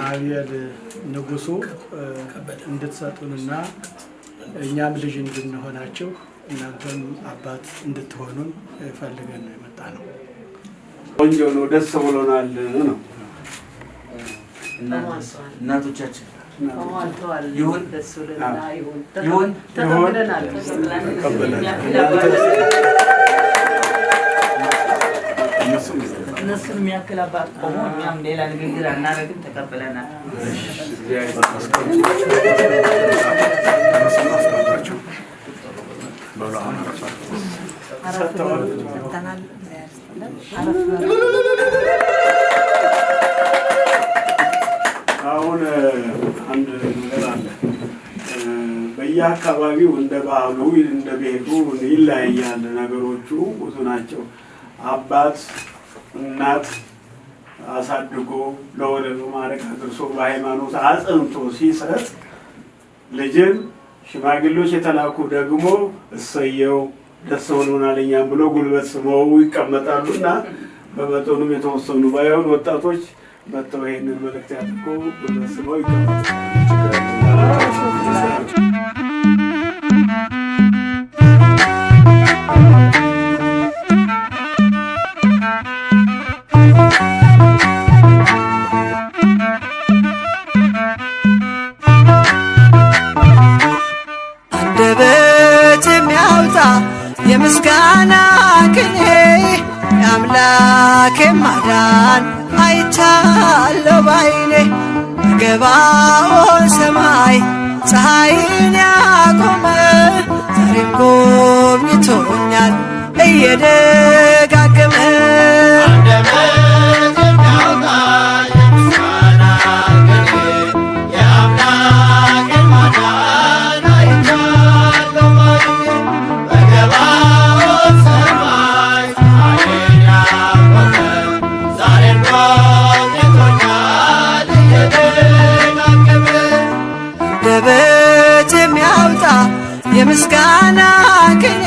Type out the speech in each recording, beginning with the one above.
አብየል ንጉሱ እንድትሰጡንና እኛም ልጅ እንድንሆናችሁ እናንተም አባት እንድትሆኑን ፈልገን ነው የመጣነው። ቆንጆ ነው፣ ደስ ብሎናል ነው። እናቶቻችን ይሁን ደስ ብሎናል። ይሁን ተቀብለናል። እነሱን የሚያክል አባት ቆሞ እኛም ሌላ ንግግር አናደርግም፣ ተቀብለናል። አሁን አንድ ነገር አለ። በየአካባቢው እንደ ባህሉ እንደ ቤቱ ይለያያል። ነገሮቹ ብዙ ናቸው። አባት እናት አሳድጎ ለወለዱ ማዕረግ አድርሶ በሃይማኖት አጽንቶ ሲሰጥ ልጅን ሽማግሌዎች የተላኩ ደግሞ እሰየው ደስ ብሎናል እኛም ብሎ ጉልበት ስመው ይቀመጣሉና በመጠኑም የተወሰኑ ባይሆን ወጣቶች መጥተው ይሄንን መልእክት ያድርጎ ጉልበት ስመው ይቀመጣሉ። የምስጋና ቅኔ የአምላኬ ማዳን አይቻለሁ ባይኔ በገባኦን ሰማይ ፀሐይን ያቆመ ዛሬም ጎብኝቶኛል እየደጋገመ የምስጋና ቅኔ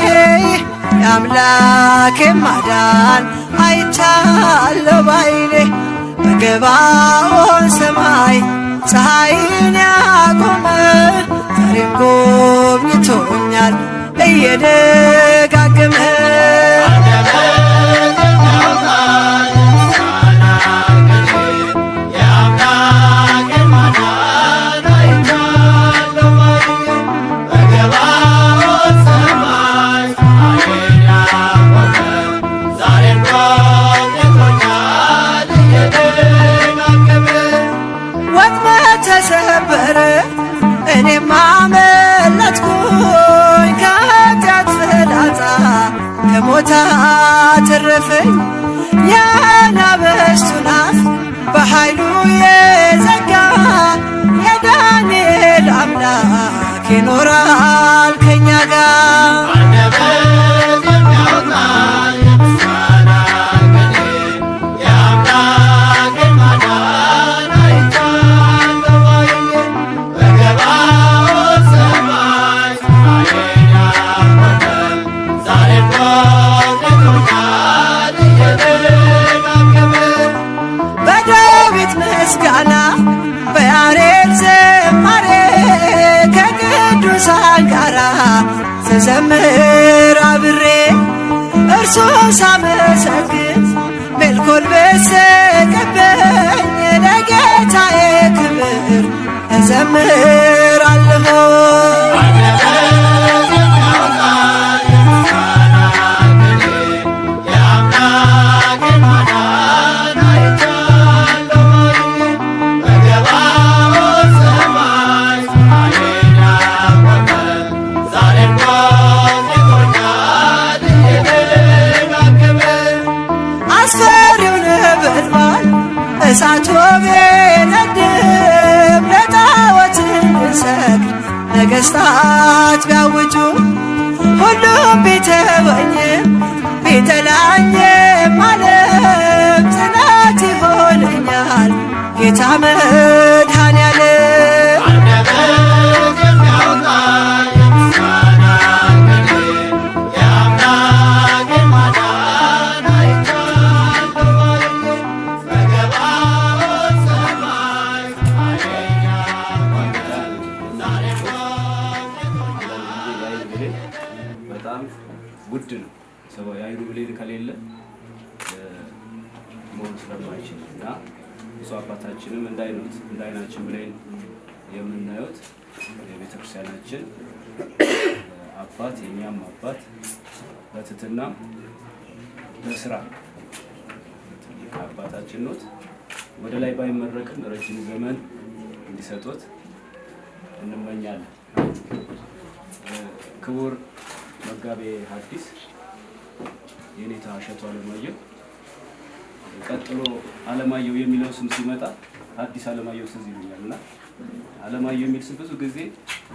የአምላኬ ማዳን አይቻለሁ ባይኔ በገባኦን ሰማይ ፀሐይን ያቆመ ዛሬም ጎብኝቶኛል እየደጋገመ ተሰበረ እኔም አመለጥኩኝ ከኃጢአት ፍላጻ ከሞት አተረፈኝ የአናብስቱን አፍ በኃይሉ የዘጋ የዳንኤል አምላክ ይኖራል ከእኛ ጋር ምስጋና በያሬድ ዝማሬ ከቅዱሳን ጋራ ስዘምር አብሬ እርሱን ሳመሰግን ሜልኮል በሰቀበኝ ለጌታዬ ክብር እዘምራለሁ። እሳቱ ቢነድም ለጣዖት እንድንሰግድ ነገሥታት ውድ ነው። ሰው የአይኑ ብሌን ከሌለ መሆን ስለማይችል እና እሱ አባታችንም እንዳይናችን ብሌን የምናዩት የቤተክርስቲያናችን አባት የኛም አባት በትህትና በስራ አባታችን ነው። ወደ ላይ ባይመረቅም ረጅም ዘመን እንዲሰጡት እንመኛለን። ክቡር መጋቤ ሐዲስ የኔታ እሸቱ አለማየሁ ቀጥሎ አለማየሁ የሚለው ስም ሲመጣ አዲስ አለማየሁ ትዝ ይለኛልና አለማየሁ የሚል ስም ብዙ ጊዜ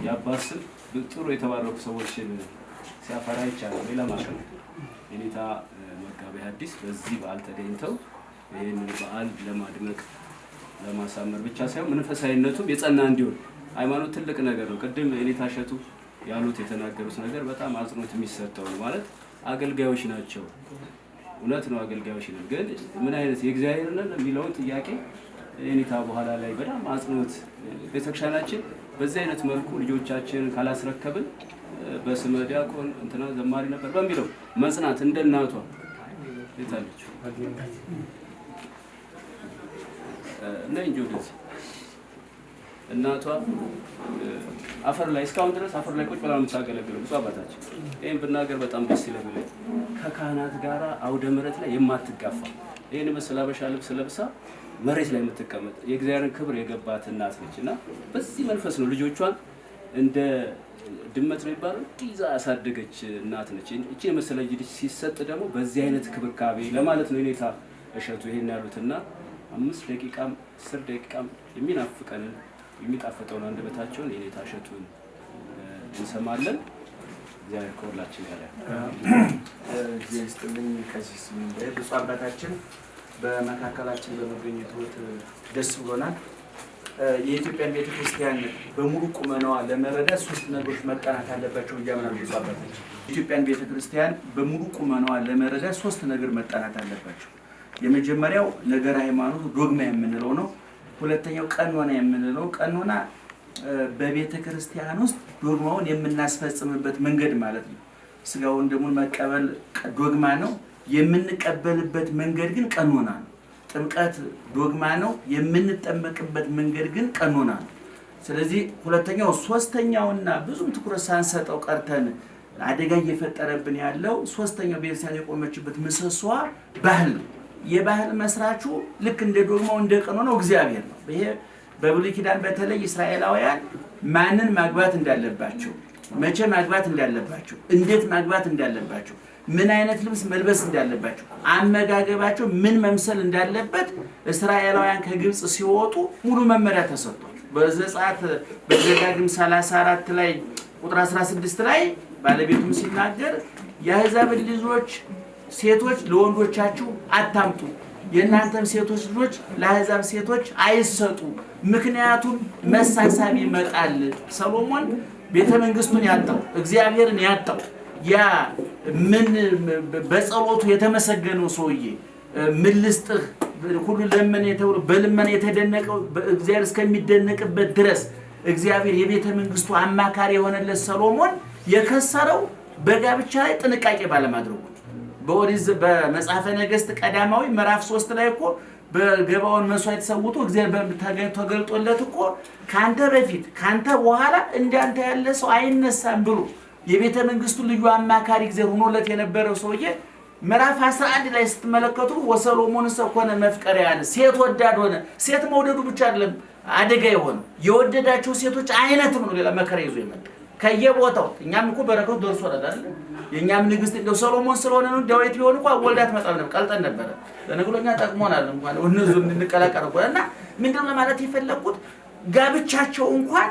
የአባት ስም ጥሩ የተባረኩ ሰዎችን ሲያፈራ ይቻላል። ሌላ ማከም የኔታ መጋቤ ሐዲስ በዚህ በዓል ተገኝተው ይህንን በዓል ለማድመቅ ለማሳመር ብቻ ሳይሆን መንፈሳዊነቱም የጸና እንዲሆን ሃይማኖት ትልቅ ነገር ነው። ቅድም የኔታ እሸቱ ያሉት የተናገሩት ነገር በጣም አጽንኦት የሚሰጠው ነው። ማለት አገልጋዮች ናቸው። እውነት ነው፣ አገልጋዮች ነን። ግን ምን አይነት የእግዚአብሔር ነን የሚለውን ጥያቄ የኔታ በኋላ ላይ በጣም አጽንኦት ቤተክርስቲያናችን በዚህ አይነት መልኩ ልጆቻችን ካላስረከብን በስመ ዲያቆን እንትና ዘማሪ ነበር በሚለው መጽናት እንደ እናቷ የታለች እና እንጆደስ እናቷ አፈር ላይ እስካሁን ድረስ አፈር ላይ ቁጭ ብላ የምታገለግለው ብዙ አባታችን ይሄን ብናገር በጣም ደስ ይለኛል። ከካህናት ጋር አውደ ምሕረት ላይ የማትጋፋ ይሄን መሰለ አበሻ ልብስ ለብሳ መሬት ላይ የምትቀመጥ የእግዚአብሔርን ክብር የገባት እናት ነችና በዚህ መንፈስ ነው ልጆቿን እንደ ድመት ነው ይባላል ዲዛ ያሳደገች እናት ነች። እቺ የመሰለ ልጅ ሲሰጥ ደግሞ በዚህ አይነት ክብካቤ ለማለት ነው የኔታ እሸቱ ይሄን ያሉትና 5 ደቂቃም 10 ደቂቃም የሚናፍቀንን የሚጣፈጠውን አንደበታቸውን የኔታ እሸቱን እንሰማለን። እግዚአብሔር ከሁላችን ጋር እግዚአብሔር ይስጥልኝ። ከዚህ ብፁዕ አባታችን በመካከላችን በመገኘት ደስ ብሎናል። የኢትዮጵያን ቤተክርስቲያን በሙሉ ቁመናዋ ለመረዳት 3 ነገሮች መጠናት አለባቸው እያምናሉ ብፁዕ አባታችን። የኢትዮጵያን ቤተክርስቲያን በሙሉ ቁመናዋ ለመረዳት 3 ነገር መጠናት አለባቸው። የመጀመሪያው ነገረ ሃይማኖት ዶግማ የምንለው ነው። ሁለተኛው ቀኖና የምንለው ቀኖና በቤተ ክርስቲያን ውስጥ ዶግማውን የምናስፈጽምበት መንገድ ማለት ነው። ስጋውን ደሙን መቀበል ዶግማ ነው፣ የምንቀበልበት መንገድ ግን ቀኖና ነው። ጥምቀት ዶግማ ነው፣ የምንጠመቅበት መንገድ ግን ቀኖና ነው። ስለዚህ ሁለተኛው ሶስተኛውና ብዙም ትኩረት ሳንሰጠው ቀርተን አደጋ እየፈጠረብን ያለው ሶስተኛው ቤተክርስቲያን የቆመችበት ምሰሷ ባህል ነው። የባህል መስራቹ ልክ እንደ ዶግማው እንደ ቀኖናው እግዚአብሔር ነው። ይሄ በብሉይ ኪዳን በተለይ እስራኤላውያን ማንን ማግባት እንዳለባቸው፣ መቼ ማግባት እንዳለባቸው፣ እንዴት ማግባት እንዳለባቸው፣ ምን አይነት ልብስ መልበስ እንዳለባቸው፣ አመጋገባቸው ምን መምሰል እንዳለበት እስራኤላውያን ከግብጽ ሲወጡ ሙሉ መመሪያ ተሰጥቷል። በዘጸአት በዘዳግም 34 ላይ ቁጥር 16 ላይ ባለቤቱም ሲናገር የአሕዛብ ልጆች ሴቶች ለወንዶቻችሁ አታምጡ፣ የእናንተም ሴቶች ልጆች ለአሕዛብ ሴቶች አይሰጡ፣ ምክንያቱም መሳሳብ ይመጣል። ሰሎሞን ቤተ መንግስቱን ያጣው እግዚአብሔርን ያጣው ያ ምን በጸሎቱ የተመሰገነው ሰውዬ ምን ልስጥህ ሁሉ ለምን የተውሎ በልመና የተደነቀው እግዚአብሔር እስከሚደነቅበት ድረስ እግዚአብሔር የቤተ መንግስቱ አማካሪ የሆነለት ሰሎሞን የከሰረው በጋብቻ ላይ ጥንቃቄ ባለማድረጉ በኦሪት በመጽሐፈ ነገሥት ቀዳማዊ ምዕራፍ 3 ላይ እኮ በገባውን መስዋዕት ሰውቶ እግዚአብሔር ተገልጦለት እኮ ካንተ በፊት ካንተ በኋላ እንዳንተ ያለ ሰው አይነሳም ብሎ የቤተ መንግስቱ ልዩ አማካሪ እግዚአብሔር ሆኖለት የነበረው ሰውዬ ምዕራፍ 11 ላይ ስትመለከቱ ወሰሎሞን ሰኮነ መፍቀሪያን ሴት ወዳድ ሆነ። ሴት መውደዱ ብቻ አይደለም አደጋ የሆነው የወደዳቸው ሴቶች አይነትም ነው ሌላ መከራ ይዞ የመጣ ከየቦታው። እኛም እኮ በረከቱ ደርሶናል አይደል? የኛም ንግስት እንደው ሰሎሞን ስለሆነ ነው። ዳዊት ቢሆን እንኳን ወልዳት መጣም ነበር ቀልጠን ነበር። ለነገሮኛ ጠቅሞናል እንኳን ወንዙ እንድንቀላቀል እና ምንድነው ለማለት የፈለኩት ጋብቻቸው እንኳን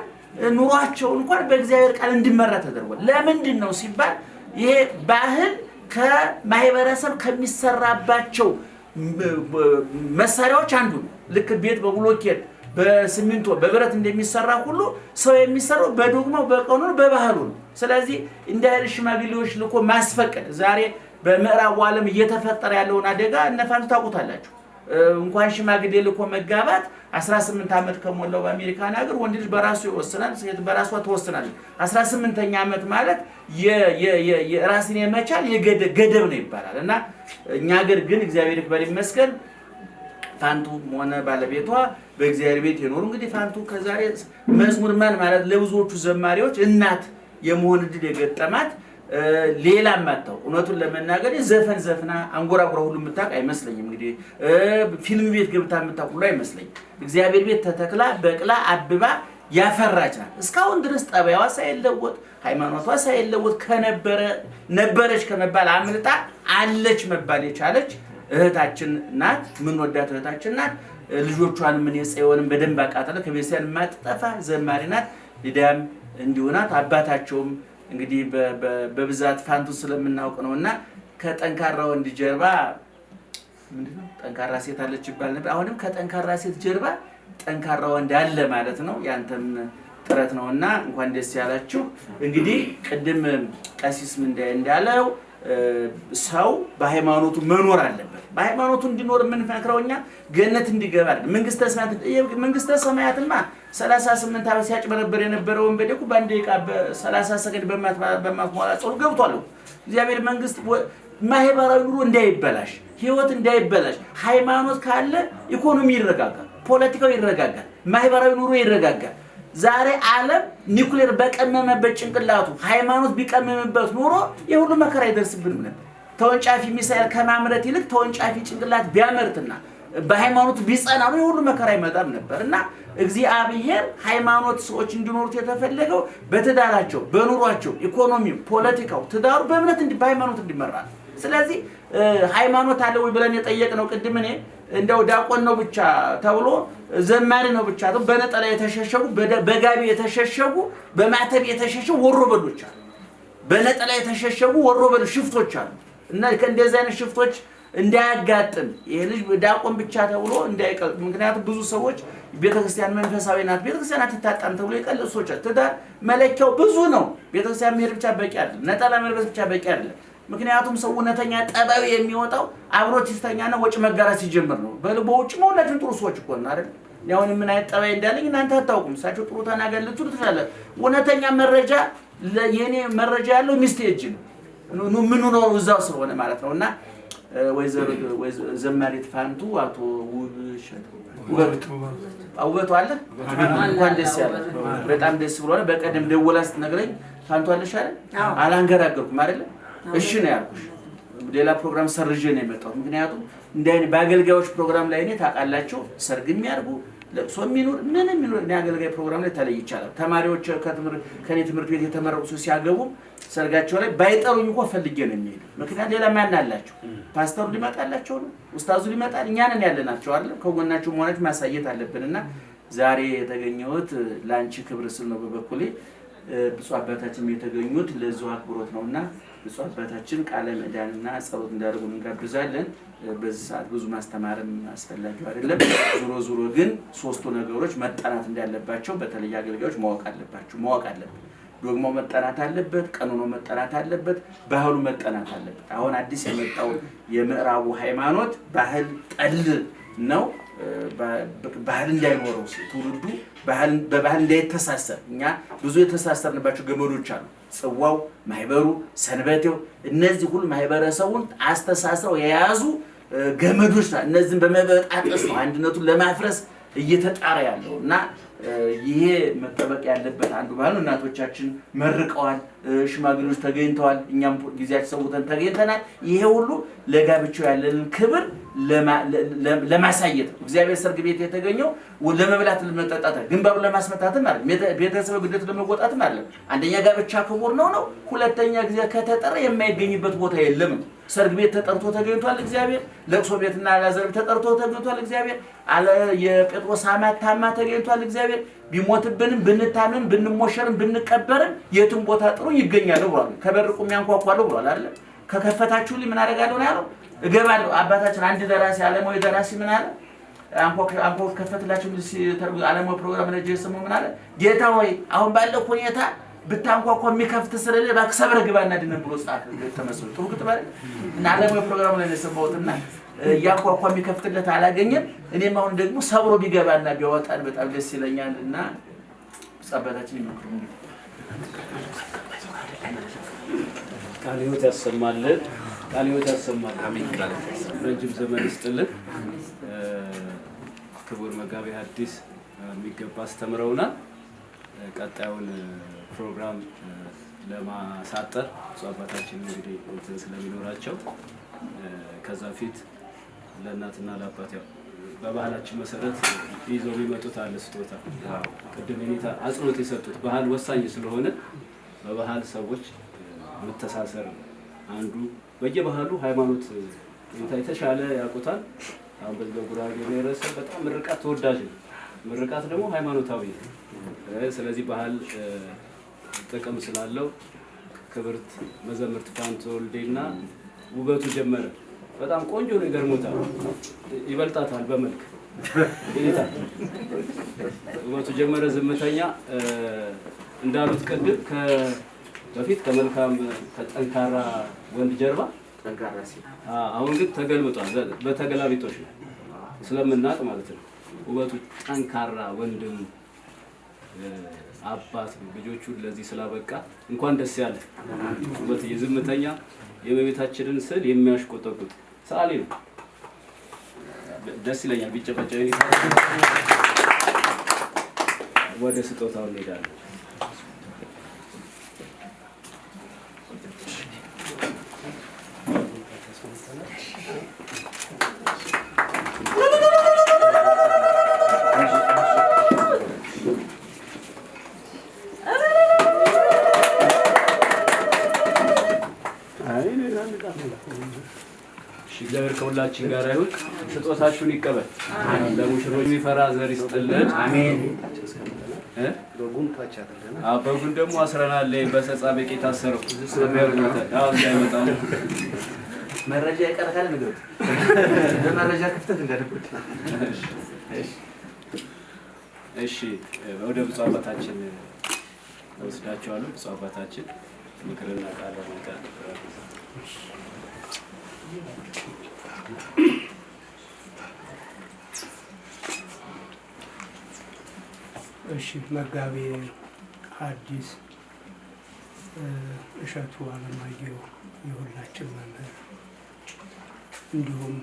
ኑሯቸው እንኳን በእግዚአብሔር ቃል እንዲመራ ተደርጓል። ለምንድን ነው ሲባል ይሄ ባህል ከማህበረሰብ ከሚሰራባቸው መሳሪያዎች አንዱ ነው። ልክ ቤት በብሎኬት በሲሚንቶ በብረት እንደሚሰራ ሁሉ ሰው የሚሰራው በዶግማው በቀኖናው በባህሉ ነው። ስለዚህ እንደ አይነት ሽማግሌዎች ልኮ ማስፈቀድ ዛሬ በምዕራቡ ዓለም እየተፈጠረ ያለውን አደጋ እነፋንቱ ታውቁታላችሁ። እንኳን ሽማግሌ ልኮ መጋባት 18 ዓመት ከሞላው በአሜሪካን ሀገር ወንድ ልጅ በራሱ ይወስናል፣ ሴት በራሷ ትወስናለች። 18ኛ ዓመት ማለት የራስን የመቻል ገደብ ነው ይባላል። እና እኛ ሀገር ግን እግዚአብሔር ይክበር ይመስገን ፋንቱ ሆነ ባለቤቷ በእግዚአብሔር ቤት የኖሩ እንግዲህ ፋንቱ ከዛሬ መዝሙር ማን ማለት ለብዙዎቹ ዘማሪዎች እናት የመሆን እድል የገጠማት ሌላም አጣው እውነቱን ለመናገር ዘፈን ዘፍና አንጎራጉራ ሁሉ የምታውቅ አይመስለኝም። እንግዲህ ፊልም ቤት ገብታ የምታውቅ ሁሉ አይመስለኝም። እግዚአብሔር ቤት ተተክላ በቅላ አብባ ያፈራች ናት። እስካሁን ድረስ ጠባይዋ ሳይለወጥ ሃይማኖቷ ሳይለወጥ ነበረች ከመባል አምልጣ አለች መባል የቻለች እህታችን ናት። ምን ወዳት እህታችን ናት። ልጆቿን ምን የጽዮንን በደንብ አቃተለ ከቤተሰብ ማጥጠፋ ዘማሪ ናት። ሊዳም እንዲሁ ናት። አባታቸውም እንግዲህ በብዛት ፋንቱ ስለምናውቅ ነውና ከጠንካራ ወንድ ጀርባ ምንድነው ጠንካራ ሴት አለች ይባል ነበር። አሁንም ከጠንካራ ሴት ጀርባ ጠንካራ ወንድ አለ ማለት ነው። ያንተም ጥረት ነውና እንኳን ደስ ያላችሁ። እንግዲህ ቅድም ቀሲስ ምን እንዳለው ሰው በሃይማኖቱ መኖር አለበት። በሃይማኖቱ እንዲኖር የምንፈክረውኛ ገነት እንዲገባ አይደል። መንግስተ ሰማያትማ 38 ዓመት ሲያጭበረበር የነበረውን በደቁ በአንድ ደቂቃ በ30 ሰከንድ በማትሞላ ጾም ገብቷል። እግዚአብሔር መንግስት ማህበራዊ ኑሮ እንዳይበላሽ፣ ህይወት እንዳይበላሽ፣ ሃይማኖት ካለ ኢኮኖሚ ይረጋጋል፣ ፖለቲካው ይረጋጋል፣ ማህበራዊ ኑሮ ይረጋጋል። ዛሬ ዓለም ኒውክሌር በቀመመበት ጭንቅላቱ ሃይማኖት ቢቀመምበት ኑሮ የሁሉ መከራ ይደርስብን ነበር። ተወንጫፊ ሚሳኤል ከማምረት ይልቅ ተወንጫፊ ጭንቅላት ቢያመርትና በሃይማኖቱ ቢጸና ነው የሁሉ መከራ ይመጣም ነበርና እግዚአብሔር ሃይማኖት ሰዎች እንዲኖሩት የተፈለገው በትዳራቸው፣ በኑሯቸው፣ ኢኮኖሚው፣ ፖለቲካው፣ ትዳሩ በእምነት በሃይማኖት እንዲመራ። ስለዚህ ሃይማኖት አለ ወይ ብለን የጠየቅነው ቅድም እኔ እንደው ዲያቆን ነው ብቻ ተብሎ ዘማሪ ነው ብቻ ተብሎ በነጠላ የተሸሸጉ በጋቢ የተሸሸጉ በማተብ የተሸሸጉ ወሮበሎች አሉ። በነጠላ የተሸሸጉ ወሮበል ሽፍቶች አሉ። እና ከእንደዚህ አይነት ሽፍቶች እንዳያጋጥም ይሄ ልጅ ዲያቆን ብቻ ተብሎ እንዳይቀል። ምክንያቱም ብዙ ሰዎች ቤተክርስቲያን መንፈሳዊ ናት፣ ቤተክርስቲያን አትታጣም ተብሎ የቀለሱ ሰዎች አሉ። ትዳር መለኪያው ብዙ ነው። ቤተክርስቲያን መሄድ ብቻ በቂ አይደለም። ነጠላ መልበስ ብቻ በቂ አይደለም። ምክንያቱም ሰው እውነተኛ ጠባዩ የሚወጣው አብሮት ሲስተኛና ወጭ መጋራት ሲጀምር ነው። በውጭ መውላጅን ጥሩ ሰዎች እኮ ነው አይደል? ያው ምን አይነት ጠባይ እንዳለኝ እናንተ አታውቁም። እሳቸው ጥሩ ተናገር ልትሉ ትችላለ። እውነተኛ መረጃ የኔ መረጃ ያለው ሚስቴ እጅ ነው። ምን ነው እዛው ስለሆነ ማለት ነውና ወይዘሮ ዘማሪት ፋንቱ አቶ ውበቱ አለ እንኳን ደስ ያለ በጣም ደስ ብሎና በቀደም ደውላ ስትነግረኝ ፋንቱ አለሽ አይደል? አላንገራገርኩም አይደል? እሺ ነው ያልኩሽ። ሌላ ፕሮግራም ሰርጄ ነው የመጣሁት። ምክንያቱም እንደኔ በአገልጋዮች ፕሮግራም ላይ እኔ ታውቃላችሁ ሰርግ የሚያርጉ ለቅሶ የሚኖር ምንም የሚኖር እኔ አገልጋይ ፕሮግራም ላይ ተለይ ይቻላል። ተማሪዎች ከኔ ትምህርት ቤት የተመረቁ ሲያገቡ ሰርጋቸው ላይ ባይጠሩኝ እንኳን ፈልጌ ነው የሚሄዱ። ምክንያቱም ሌላ ማን አላቸው? ፓስተሩ ሊመጣላቸው ነው፣ ኡስታዙ ሊመጣል፣ እኛ ነን ያለናቸው አይደል? ከጎናቸው መሆናችን ማሳየት አለብንና ዛሬ የተገኘሁት ላንቺ ክብር ስል ነው። በበኩሌ ብፁዕ አባታችን የተገኙት ለዚሁ አክብሮት ነውና ብፁዕ አባታችን ቃለ ምዕዳንና ጸሎት እንዳደርጉን እንጋብዛለን። በዚህ ሰዓት ብዙ ማስተማርም አስፈላጊ አይደለም። ዙሮ ግን ሶስቱ ነገሮች መጠናት እንዳለባቸው በተለይ አገልጋዮች ማወቅ አለብን። ዶግማው መጠናት አለበት፣ ቀኖናው መጠናት አለበት፣ ባህሉ መጠናት አለበት። አሁን አዲስ የመጣው የምዕራቡ ሃይማኖት ባህል ጠል ነው። ባህል እንዳይኖረው ትውልዱ በባህል እንዳይተሳሰር እኛ ብዙ የተሳሰርንባቸው ገመዶች አሉ። ጽዋው፣ ማህበሩ፣ ሰንበቴው እነዚህ ሁሉ ማህበረሰቡን አስተሳስረው የያዙ ገመዶች ናቸው። እነዚህን በመበጣጠስ ነው አንድነቱን ለማፍረስ እየተጣረ ያለው እና ይሄ መጠበቅ ያለበት አንዱ ባህል ነው። እናቶቻችን መርቀዋል፣ ሽማግሌዎች ተገኝተዋል፣ እኛም ጊዜያችን ሰውተን ተገኝተናል። ይሄ ሁሉ ለጋብቻው ያለንን ክብር ለማሳየት ነው። እግዚአብሔር ሰርግ ቤት የተገኘው ለመብላት ለመጠጣት ግንባሩን ለማስመታትም አይደለም፣ ቤተሰብ ግዴታ ለመወጣትም አይደለም። አንደኛ ጋብቻ ክቡር ነው። ሁለተኛ ጊዜ ከተጠራ የማይገኝበት ቦታ የለም። ሰርግ ቤት ተጠርቶ ተገኝቷል እግዚአብሔር። ለቅሶ ቤትና አልዓዛር ተጠርቶ ተገኝቷል እግዚአብሔር። የጴጥሮስ አማት ታማ ተገኝቷል እግዚአብሔር። ቢሞትብንም ብንታመም ብንሞሸርም ብንቀበርም የትም ቦታ ጥሩ ይገኛል ብሏል። ከበርቁ የሚያንኳኳለው ብሏል አይደል? ከከፈታችሁልኝ ምን አደርጋለሁ ነው ያለው? እገባለሁ። አባታችን አንድ ደራሲ ዓለማዊ ደራሲ ምን አለ? አንኳኩ ከፈትላችሁ ሲተርጉ ዓለማዊ ፕሮግራም ነጀ ስሙ ምን አለ? ጌታ ሆይ አሁን ባለው ሁኔታ ብታንኳኳ የሚከፍት ስለሌለ ባክሰብረ ግባና ድነን ብሎ ጻፈ። ተመስሎ ጥሩ ግጥም አይደል? እና ዓለማዊ ፕሮግራም ላይ ነው የሰማሁትና ያቋቋ የሚከፍትለት አላገኘም። እኔም አሁን ደግሞ ሰብሮ ቢገባና ቢያወጣን በጣም ደስ ይለኛልና ጸባታችን ይመክሩ። ቃለ ሕይወት ያሰማልን፣ ቃለ ሕይወት ያሰማልን። አሜን። ረጅም ዘመን ይስጥልን። ክቡር መጋቤ ሐዲስ የሚገባ አስተምረውናል። ቀጣዩን ፕሮግራም ለማሳጠር አባታችን እንግዲህ እንትን ስለሚኖራቸው ከዛ ፊት ለእናትና ለአባት ያው በባህላችን መሰረት ይዘው የሚመጡት አለ ስጦታ። ቅድም የኔታ አጽንኦት የሰጡት ባህል ወሳኝ ስለሆነ በባህል ሰዎች መተሳሰር አንዱ በየባህሉ ሃይማኖት ሁኔታ የተሻለ ያውቁታል። አሁን በዚህ በጉራጌ ብሔረሰብ በጣም ምርቃት ተወዳጅ ነው። ምርቃት ደግሞ ሃይማኖታዊ ነው። ስለዚህ ባህል ጥቅም ስላለው ክብርት መዘምርት ፋንቱ ወልዴና ውበቱ ጀመረ በጣም ቆንጆ ነው። ይገርሞታል፣ ይበልጣታል በመልክ ይታ ውበቱ ጀመረ ዝምተኛ እንዳሉት ቅድም በፊት ከመልካም ከጠንካራ ወንድ ጀርባ ጠንካራ ሲል አሁን ግን ተገልብጧል። በተገላቢጦሽ ነው ስለምናቅ ማለት ነው። ውበቱ ጠንካራ ወንድም አባት ልጆቹን ለዚህ ስላበቃ እንኳን ደስ ያለ። ውበት የዝምተኛ የእመቤታችንን ስዕል የሚያሽቆጠቁጥ ሰዓሊ ነው። ደስ ይለኛል ቢጨበጨብ። ወደ ስጦታው እንሄዳለን። እግዚአብሔር ከሁላችን ጋር ይሁን። ስጦታችሁን ይቀበል። ለሙሽሮች የሚፈራ ዘር ይስጥልን። አሜን። በጉን ደግሞ አስረናል። በሰጻ በቄ ታሰረው መረጃ ይቀርታል። ነገር ለመረጃ ክፍተት እንዳደረኩት። እሺ፣ ወደ ብፁዕ አባታችን ወስዳቸዋለሁ። ብፁዕ አባታችን ምክርና ቃል ለማቃል እሺ፣ መጋቤ ሐዲስ እሸቱ አለማየሁ የሁላችን መምህር እንዲሁም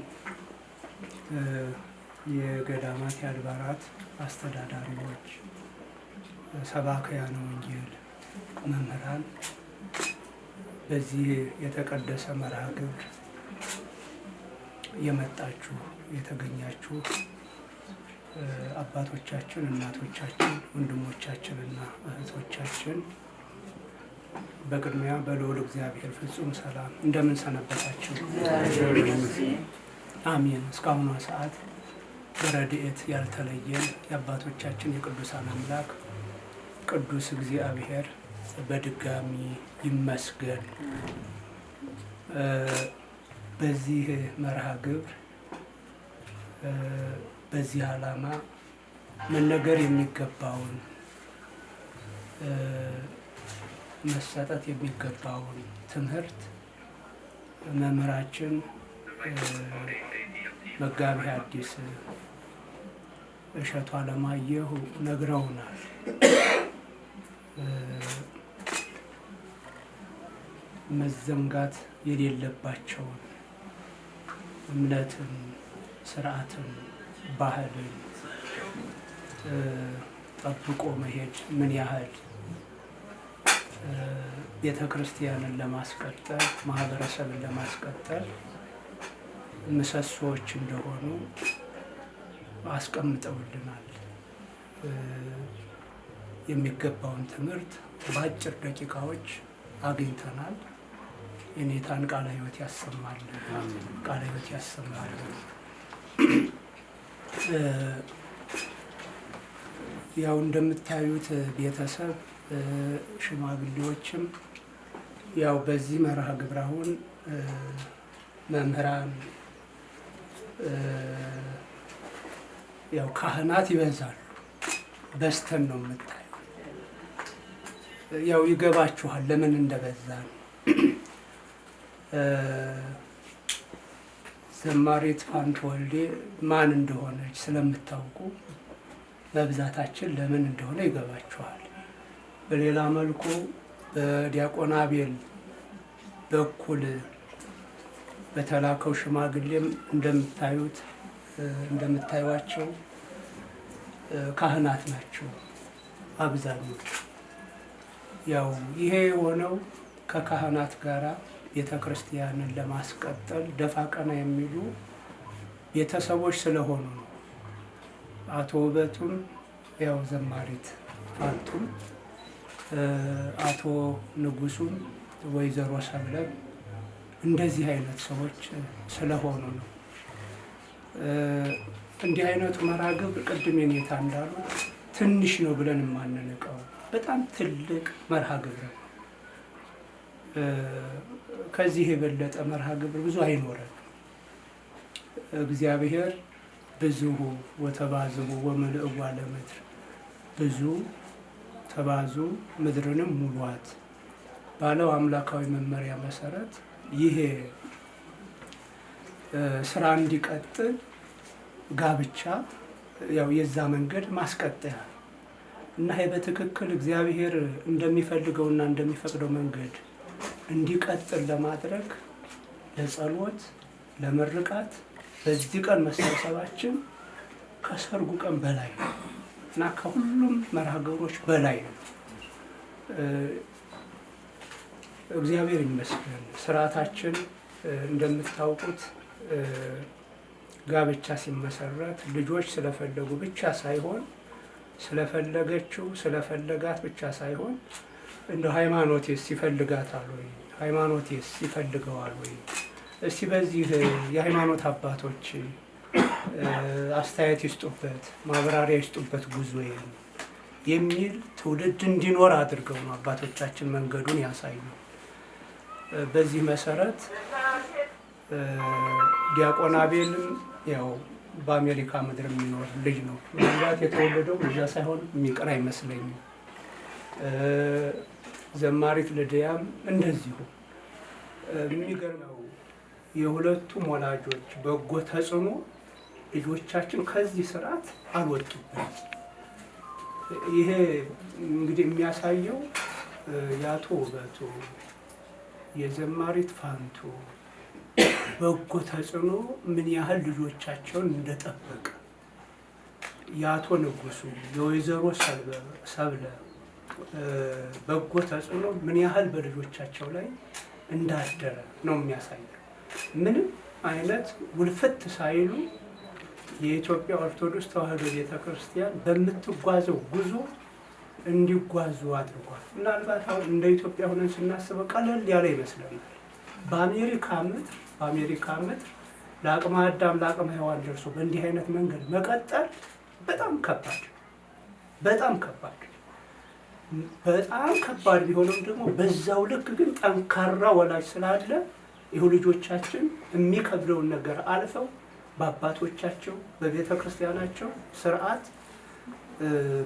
የገዳማት የአድባራት አስተዳዳሪዎች፣ ሰባክያነ ወንጌል፣ መምህራን በዚህ የተቀደሰ መርሃ ግብር የመጣችሁ የተገኛችሁ አባቶቻችን፣ እናቶቻችን፣ ወንድሞቻችንና እህቶቻችን በቅድሚያ በልዑል እግዚአብሔር ፍጹም ሰላም እንደምን ሰነበታችሁ? አሜን። እስካሁኗ ሰዓት በረድኤት ያልተለየን የአባቶቻችን የቅዱሳን አምላክ ቅዱስ እግዚአብሔር በድጋሚ ይመስገን። በዚህ መርሃ ግብር በዚህ ዓላማ መነገር የሚገባውን መሰጠት የሚገባውን ትምህርት መምህራችን መጋቤ ሐዲስ እሸቱ አለማየሁ ነግረውናል። መዘንጋት የሌለባቸውን እምነትን፣ ስርዓትን፣ ባህልን ጠብቆ መሄድ ምን ያህል ቤተ ክርስቲያንን ለማስቀጠል ማህበረሰብን ለማስቀጠል ምሰሶዎች እንደሆኑ አስቀምጠውልናል። የሚገባውን ትምህርት በአጭር ደቂቃዎች አግኝተናል። የኔታን ቃለ ሕይወት ያሰማል፣ ቃለ ሕይወት ያሰማል። ያው እንደምታዩት ቤተሰብ ሽማግሌዎችም ያው በዚህ መርሃ ግብር አሁን መምህራን ያው ካህናት ይበዛሉ። በስተን ነው የምታዩ። ያው ይገባችኋል ለምን እንደበዛ ነው። ዘማሪት ፋንቱ ወልዴ ማን እንደሆነች ስለምታውቁ መብዛታችን ለምን እንደሆነ ይገባችኋል። በሌላ መልኩ በዲያቆን አቤል በኩል በተላከው ሽማግሌም እንደምታዩዋቸው ካህናት ናቸው አብዛኞቹ። ያው ይሄ የሆነው ከካህናት ጋራ ቤተ ክርስቲያንን ለማስቀጠል ደፋ ቀና የሚሉ ቤተሰቦች ስለሆኑ ነው። አቶ ውበቱም ያው ዘማሪት ፋንቱም አቶ ንጉሱም ወይዘሮ ሰብለም እንደዚህ አይነት ሰዎች ስለሆኑ ነው። እንዲህ አይነቱ መርሃ ግብር ቅድም የኔታ እንዳሉት ትንሽ ነው ብለን የማንንቀው በጣም ትልቅ መርሃ ግብር ነው። ከዚህ የበለጠ መርሃ ግብር ብዙ አይኖረም። እግዚአብሔር ብዙሁ ወተባዝሁ ወምልእዋ ለምድር ብዙ ተባዙ ምድርንም ሙሏት ባለው አምላካዊ መመሪያ መሰረት ይሄ ስራ እንዲቀጥል ጋብቻ ያው የዛ መንገድ ማስቀጠያ እና ይሄ በትክክል እግዚአብሔር እንደሚፈልገውና እንደሚፈቅደው መንገድ እንዲቀጥል ለማድረግ ለጸሎት ለምርቃት በዚህ ቀን መሰብሰባችን ከሰርጉ ቀን በላይ ነው እና ከሁሉም መርሃ ግብሮች በላይ ነው። እግዚአብሔር ይመስገን። ስርዓታችን እንደምታውቁት ጋብቻ ሲመሰረት ልጆች ስለፈለጉ ብቻ ሳይሆን ስለፈለገችው ስለፈለጋት ብቻ ሳይሆን እንደ ሃይማኖቴስ ይፈልጋታል ወይ ሃይማኖቴስ ይፈልገዋል ወይ? እስቲ በዚህ የሃይማኖት አባቶች አስተያየት ይስጡበት፣ ማብራሪያ ይስጡበት ጉዞዬ የሚል ትውልድ እንዲኖር አድርገው ነው አባቶቻችን መንገዱን ያሳዩ። በዚህ መሰረት ዲያቆን አቤልም ያው በአሜሪካ ምድር የሚኖር ልጅ ነው። ምናልባት የተወለደው እዛ ሳይሆን የሚቀር አይመስለኝም። ዘማሪት ልድያም እንደዚሁ። የሚገርመው የሁለቱም ወላጆች በጎ ተጽዕኖ ልጆቻችን ከዚህ ስርዓት አልወጡብንም። ይሄ እንግዲህ የሚያሳየው የአቶ ውበቱ የዘማሪት ፋንቱ በጎ ተጽዕኖ ምን ያህል ልጆቻቸውን እንደጠበቀ፣ የአቶ ንጉሱ የወይዘሮ ሰብለ በጎ ተጽዕኖ ምን ያህል በልጆቻቸው ላይ እንዳደረ ነው የሚያሳየው። ምንም አይነት ውልፍት ሳይሉ የኢትዮጵያ ኦርቶዶክስ ተዋሕዶ ቤተክርስቲያን በምትጓዘው ጉዞ እንዲጓዙ አድርጓል። ምናልባት አሁን እንደ ኢትዮጵያ ሆነን ስናስበው ቀለል ያለ ይመስለናል። በአሜሪካ ምድር ለአቅመ አዳም ለአቅመ ሔዋን ደርሶ በእንዲህ አይነት መንገድ መቀጠል በጣም ከባድ ቢሆንም ደግሞ በዛው ልክ ግን ጠንካራ ወላጅ ስላለ ይኸው ልጆቻችን የሚከብደውን ነገር አልፈው በአባቶቻቸው በቤተ ክርስቲያናቸው ስርዓት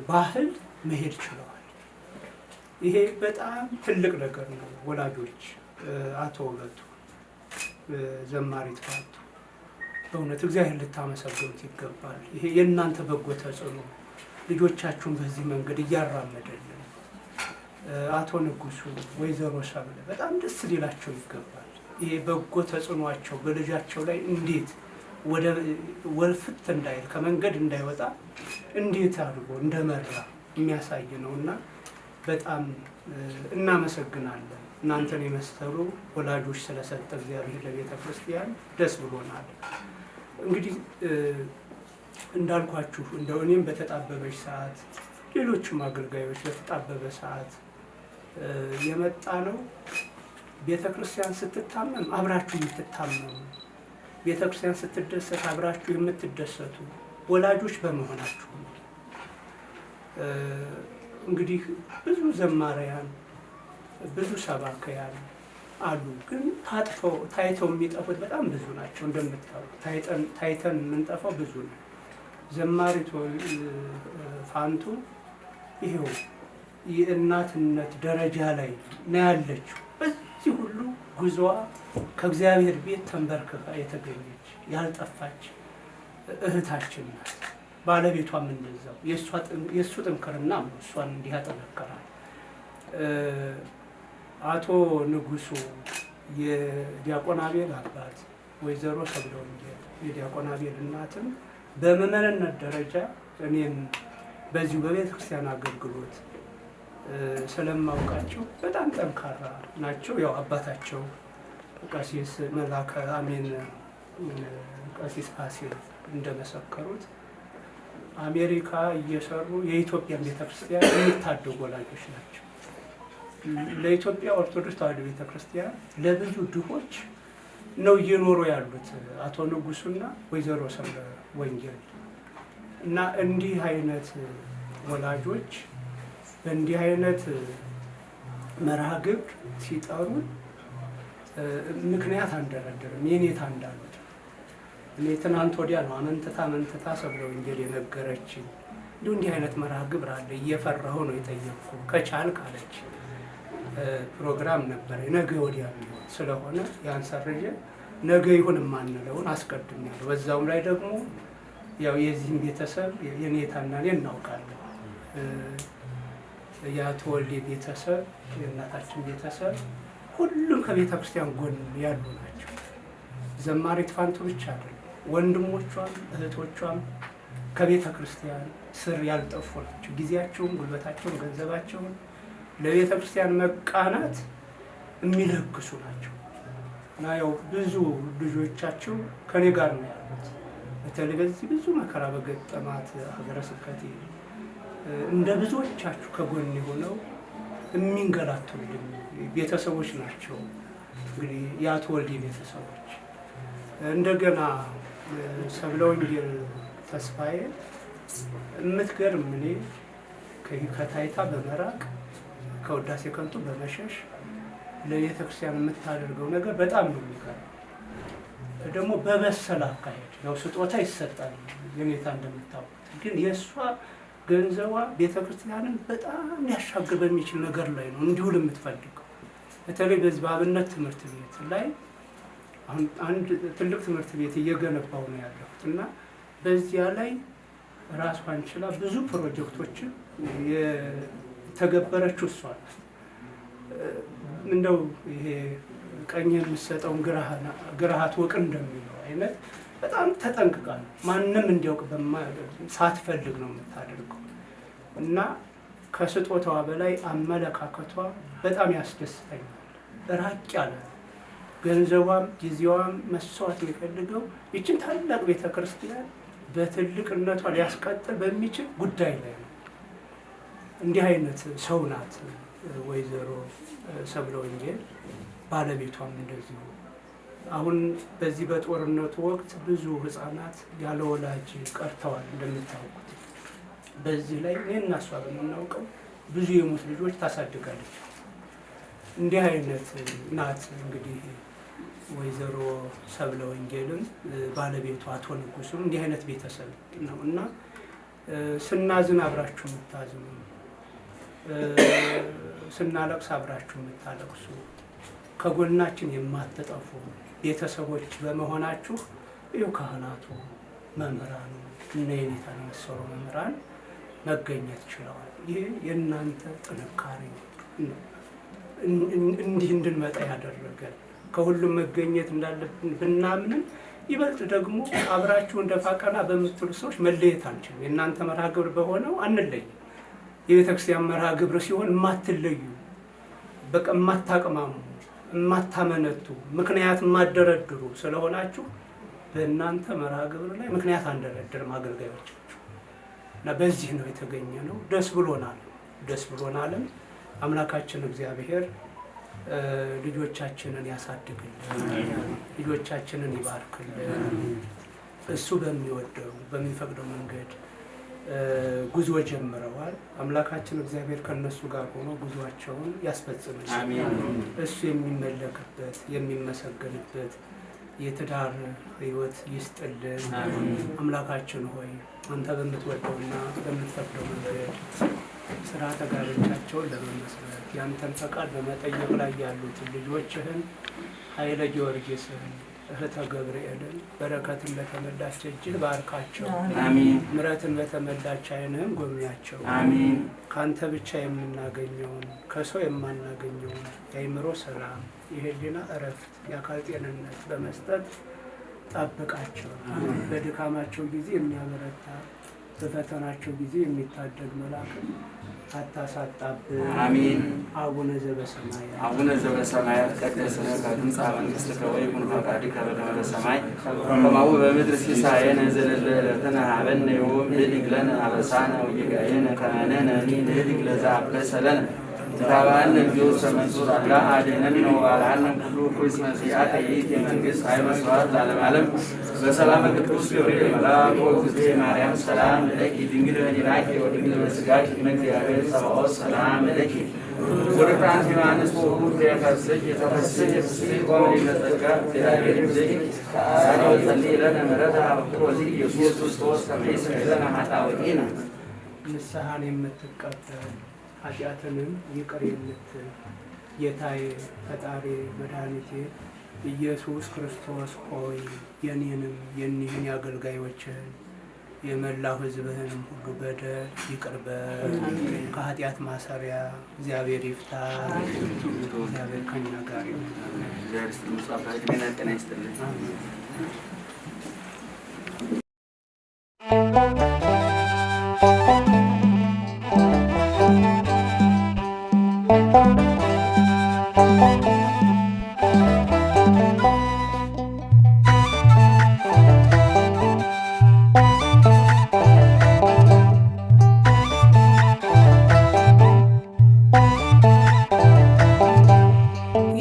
ባህል መሄድ ችለዋል። ይሄ በጣም ትልቅ ነገር ነው። ወላጆች አቶ ውበቱ፣ ዘማሪት ፋንቱ በእውነት እግዚአብሔር ልታመሰግኑት ይገባል። ይሄ የእናንተ በጎ ተጽዕኖ ልጆቻችሁን በዚህ መንገድ እያራመደልን፣ አቶ ንጉሱ፣ ወይዘሮ ሰብለ በጣም ደስ ሊላቸው ይገባል። ይሄ በጎ ተጽዕኗቸው በልጃቸው ላይ እንዴት ወደ ወልፍት እንዳይል ከመንገድ እንዳይወጣ እንዴት አድርጎ እንደመራ የሚያሳይ ነው እና በጣም እናመሰግናለን። እናንተን የመሰሉ ወላጆች ስለሰጠ እግዚአብሔር ለቤተ ክርስቲያን ደስ ብሎናል። እንግዲህ እንዳልኳችሁ እንደው እኔም በተጣበበች ሰዓት ሌሎችም አገልጋዮች በተጣበበ ሰዓት የመጣ ነው። ቤተ ክርስቲያን ስትታመም አብራችሁ የምትታመሙ፣ ቤተ ክርስቲያን ስትደሰት አብራችሁ የምትደሰቱ ወላጆች በመሆናችሁ ነው። እንግዲህ ብዙ ዘማሪያን ብዙ ሰባክያን አሉ፣ ግን ታይተው የሚጠፉት በጣም ብዙ ናቸው። እንደምታውቁት ታይተን የምንጠፋው ብዙ ነው። ዘማሪት ፋንቱ ይሄው የእናትነት ደረጃ ላይ ነው ያለችው። በዚህ ሁሉ ጉዞዋ ከእግዚአብሔር ቤት ተንበርክካ የተገኘች ያልጠፋች እህታችን ናት። ባለቤቷም እንደዛው የእሱ ጥንክርና እሷን እንዲህ ያጠነከራል። አቶ ንጉሱ የዲያቆን አቤል አባት፣ ወይዘሮ ሰብለ ወንጌል የዲያቆን አቤል እናትም በምዕመንነት ደረጃ እኔም በዚሁ በቤተ ክርስቲያን አገልግሎት ስለማውቃቸው በጣም ጠንካራ ናቸው። ያው አባታቸው ቀሲስ መላከ አሜን ቀሲስ ፋሲል እንደመሰከሩት አሜሪካ እየሰሩ የኢትዮጵያን ቤተክርስቲያን የሚታደጉ ወላጆች ናቸው። ለኢትዮጵያ ኦርቶዶክስ ተዋሕዶ ቤተክርስቲያን ለብዙ ድሆች ነው እየኖሩ ያሉት አቶ ንጉሱና ወይዘሮ ሰብለ ወንጌል እና እንዲህ አይነት ወላጆች በእንዲህ አይነት መርሃ ግብር ሲጠሩ ምክንያት አንደረድርም። የኔታ እንዳሉት እኔ ትናንት ወዲያ ነው አመንትታ ሰብለ ወንጌል የነገረችኝ። እንዲህ አይነት መርሃ ግብር አለ እየፈራሁ ነው የጠየቅኩ ከቻልክ አለች። ፕሮግራም ነበር ነገ ወዲያ ስለሆነ ያን ሰርዤ ነገ ይሁን የማንለውን አስቀድሜያለሁ። በዛውም ላይ ደግሞ ያው የዚህም ቤተሰብ የኔታና እኔ እናውቃለን። የአቶ ወልዴ ቤተሰብ የእናታችን ቤተሰብ ሁሉም ከቤተ ክርስቲያን ጎን ያሉ ናቸው። ዘማሪት ፋንቱ ብቻ አይደለም፣ ወንድሞቿም እህቶቿም ከቤተ ክርስቲያን ስር ያልጠፉ ናቸው። ጊዜያቸውን፣ ጉልበታቸውን፣ ገንዘባቸውን ለቤተ ክርስቲያን መቃናት የሚለግሱ ናቸው እና ያው ብዙ ልጆቻቸው ከኔ ጋር ነው ያሉት። በተለይ በዚህ ብዙ መከራ በገጠማት ሀገረ ስብከቴ እንደ ብዙዎቻችሁ ከጎን የሆነው የሚንገላቱልኝ ቤተሰቦች ናቸው። እንግዲህ የአቶ ወልዴ ቤተሰቦች እንደገና ሰብለ ወንጌል ተስፋዬ የምትገርም እኔ ከታይታ በመራቅ ከውዳሴ ከንቱ በመሸሽ ለቤተ ክርስቲያን የምታደርገው ነገር በጣም ነው የሚገርም። ደግሞ በመሰል አካሄድ ያው ስጦታ ይሰጣል የኔታ እንደምታውቁት፣ ግን የእሷ ገንዘቧ ቤተ ክርስቲያንን በጣም ሊያሻግር በሚችል ነገር ላይ ነው እንዲውል የምትፈልገው። በተለይ በዚህ በአብነት ትምህርት ቤት ላይ አሁን አንድ ትልቅ ትምህርት ቤት እየገነባው ነው ያለሁት እና በዚያ ላይ ራሷን ችላ ብዙ ፕሮጀክቶችን የተገበረችው እሷ ናት። እንደው ይሄ ቀኝ የምትሰጠውን ግራሃት ወቅ እንደሚለው አይነት በጣም ተጠንቅቃ ነው ማንም እንዲያውቅ ሳትፈልግ ነው የምታደርገው እና ከስጦታዋ በላይ አመለካከቷ በጣም ያስደስተኛል። ራቅ ያለ ገንዘቧም ጊዜዋም መስዋዕት የሚፈልገው ይችን ታላቅ ቤተክርስቲያን በትልቅነቷ ሊያስቀጥል በሚችል ጉዳይ ላይ ነው። እንዲህ አይነት ሰው ናት ወይዘሮ ሰብለ ወንጌል። ባለቤቷም እንደዚሁ። አሁን በዚህ በጦርነቱ ወቅት ብዙ ህፃናት ያለ ወላጅ ቀርተዋል እንደምታውቁት። በዚህ ላይ እኔና እሷ በምናውቀው ብዙ የሞት ልጆች ታሳድጋለች። እንዲህ አይነት ናት እንግዲህ ወይዘሮ ሰብለ ወንጌልም ባለቤቷ አቶ ንጉሱም እንዲህ አይነት ቤተሰብ ነው እና ስናዝን አብራችሁ የምታዝኑ፣ ስናለቅስ አብራችሁ የምታለቅሱ፣ ከጎናችን የማትጠፉ ቤተሰቦች በመሆናችሁ ይኸው ካህናቱ፣ መምህራኑ እነ የኔታን የመሰሉ መምህራን መገኘት ችለዋል። ይህ የእናንተ ጥንካሬ ነው እንዲህ እንድንመጣ ያደረገን። ከሁሉም መገኘት እንዳለብን ብናምንም ይበልጥ ደግሞ አብራችሁ እንደፋ ቀና በምትሉ ሰዎች መለየት አንችልም። የእናንተ መርሃ ግብር በሆነው አንለይም። የቤተክርስቲያን መርሃ ግብር ሲሆን የማትለዩ በቃ የማታቅማሙ፣ የማታመነቱ፣ ምክንያት የማደረድሩ ስለሆናችሁ በእናንተ መርሃ ግብር ላይ ምክንያት አንደረድርም አገልጋዮቻችሁ እና በዚህ ነው የተገኘ ነው። ደስ ብሎናልም። አምላካችን እግዚአብሔር ልጆቻችንን ያሳድግልን፣ ልጆቻችንን ይባርክልን። እሱ በሚወደው በሚፈቅደው መንገድ ጉዞ ጀምረዋል። አምላካችን እግዚአብሔር ከነሱ ጋር ሆኖ ጉዟቸውን ያስፈጽምልን። እሱ የሚመለክበት የሚመሰገንበት የትዳር ሕይወት ይስጥልን። አምላካችን ሆይ አንተ በምትወደውና በምትፈቅደው መንገድ ስርዓተ ጋብቻቸውን ለመመስረት ያንተን ፈቃድ በመጠየቅ ላይ ያሉትን ልጆችህን ኃይለ ጊዮርጊስን እህተ ገብርኤልን በረከትን በተመላች እጅህ ባርካቸው። አሜን። ምሕረትን በተመላች ዓይንህም ጎብኛቸው። አሜን። ካንተ ብቻ የምናገኘውን ከሰው የማናገኘውን የአእምሮ ሰላም፣ የህሊና እረፍት፣ የአካል ጤንነት በመስጠት ጠብቃቸው። በድካማቸው ጊዜ የሚያበረታ በፈተናቸው ጊዜ የሚታደግ መልአክን አታሳጣብን። አሜን። አቡነ ዘበሰማያት አቡነ ዘበሰማያት ይትቀደስ ስምከ ትምጻእ መንግሥትከ ወይኩን ፈቃድከ በከመ በሰማይ ከማሁ በምድር ሲሳየነ ዘለለ ዕለትነ ሀበነ ዮም ንኅድግ ለነ አበሳነ ወጌጋየነ ከመ ንሕነኒ ንኅድግ ለዘአበሰ ለነ ኢታብአነ እግዚኦ ዘመንሱር አላ አድኅነነ ወባልሐነ ኩሉ ኩስ መሲአተ ይእቲ መንግሥት ኃይለ ወስብሐት ለዓለመ ዓለም በሰላመ ቅዱስ ገብርኤል መልአክ ወእግዝእትየ ማርያም ሰላም ለኪ ድንግል በኅሊናኪ ወድንግል በሥጋኪ እግዚአብሔር ጸባኦት ሰላም ለኪ ወርቃን ዮሐንስ ወሁድ ያፈስጅ የተፈስጅ ፍስሕ ቆመ ለጸጋ እግዚአብሔር ይዘኪ ሳራው ጸልይ ለነ ምሕረተ አብክሮ ኢየሱስ ክርስቶስ ከመ ይስረይ ለነ ኃጣውኢነ ንስሐን የምትቀበል ኃጢአትንም ይቅር የምትል ጌታዬ ፈጣሪ መድኃኒቴ ኢየሱስ ክርስቶስ ሆይ የኔንም የኒህን የአገልጋዮችህን የመላው ሕዝብህንም ሁሉ በደል ይቅር በል። ከኃጢአት ማሰሪያ እግዚአብሔር ይፍታ። እግዚአብሔር ከኛ ጋር ይሁን። እግዚአብሔር ይስጥልን። ጤና ይስጥልን።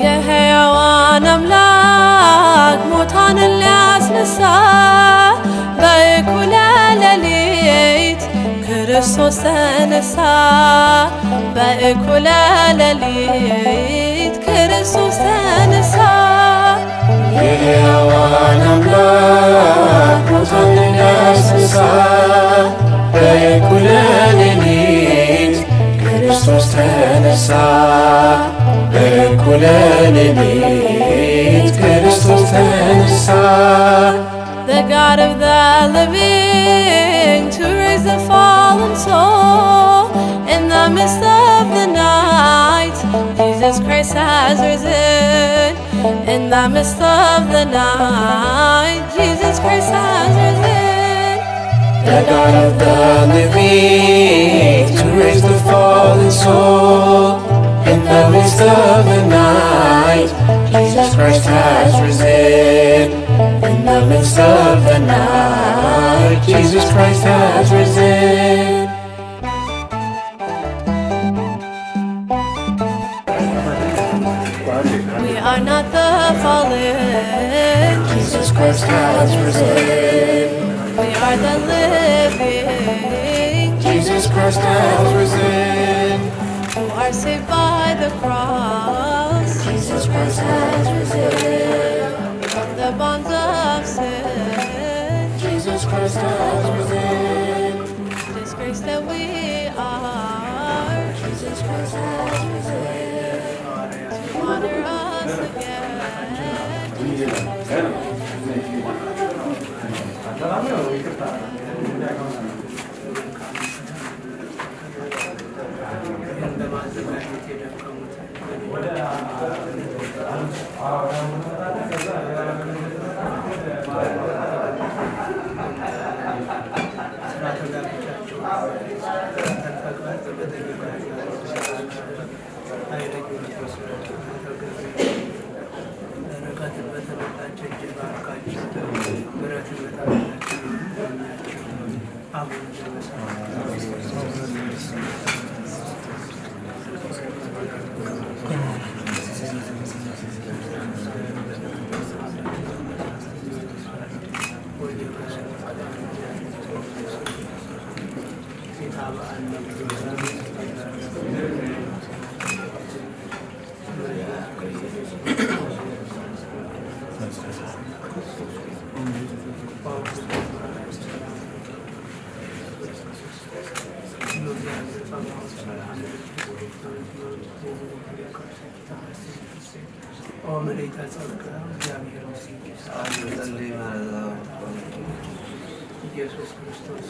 የሕያዋን አምላክ ሙታንን ሊያስነሳ በእኩለ ሌሊት ክርስቶስ ተነሳ። በእኩለ ሌሊት ክርስቶስ ተነሳ። የሕያዋን አምላክ ሙታንን ሊያስነሳ በእኩለ ሌሊት ክርስቶስ ተነሳ። በእኩለ ሌሊት ክርስቶስ ተነሳ። The God of the living to raise the fallen soul in the midst of the night. Jesus Christ has risen. In the midst of the night, Jesus Christ has risen. The God of the living to raise the fallen soul in the midst of the night. Jesus Christ has risen. In the midst of the night, Jesus Christ has risen. We are not the fallen. Jesus Christ has risen. We are the living. Jesus Christ has risen. Who are saved by the cross. Jesus Christ has risen. From the bonds of sin. Jesus Christ has risen. Disgrace that we are. Jesus Christ has risen. To honor us again. ይህን በማዘጋጀት የደከሙትን ስርዓተ ጋብቻቸውን ተፈቅዷል ኃይለ ጊዮርጊስ በረከትን በተመላች እጅ ባርካቸው። ምሕረትን በተመላች ጎብኛቸው። አቡነ ኢየሱስ ክርስቶስ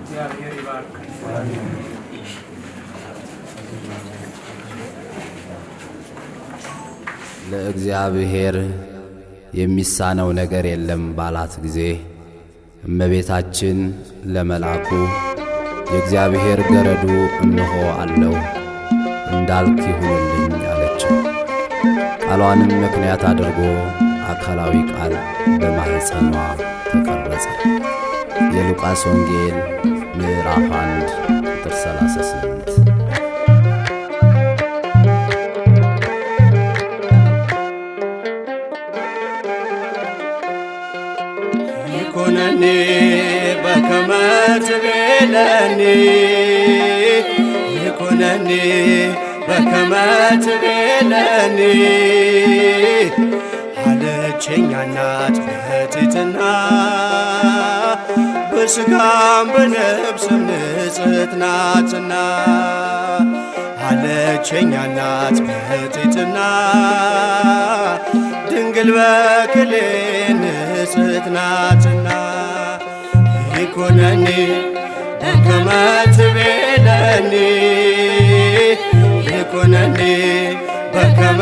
እግዚአብሔር ይባርክ። ለእግዚአብሔር የሚሳነው ነገር የለም ባላት ጊዜ እመቤታችን ለመልአኩ የእግዚአብሔር ገረዱ እነሆ አለው እንዳልክ ይሁንልኝ አለችው። ቃሏንም ምክንያት አድርጎ አካላዊ ቃል በማኅፀኗ ተቀረጸ። የሉቃስ ወንጌል ምዕራፍ 1 ቁጥር 38። ይኩነኒ በከመ ትቤለኒ ይኩነኒ በከመ ትቤለኒ አለችኝ እናት በትሕትና በሥጋም በነፍስም ንጽሕት ናትና አለችኝ እናት በትሕትና ድንግል በክሌ ንጽሕት ናትና ይኩነኒ በከመ ትቤለኒ ይኩነኒ በከመ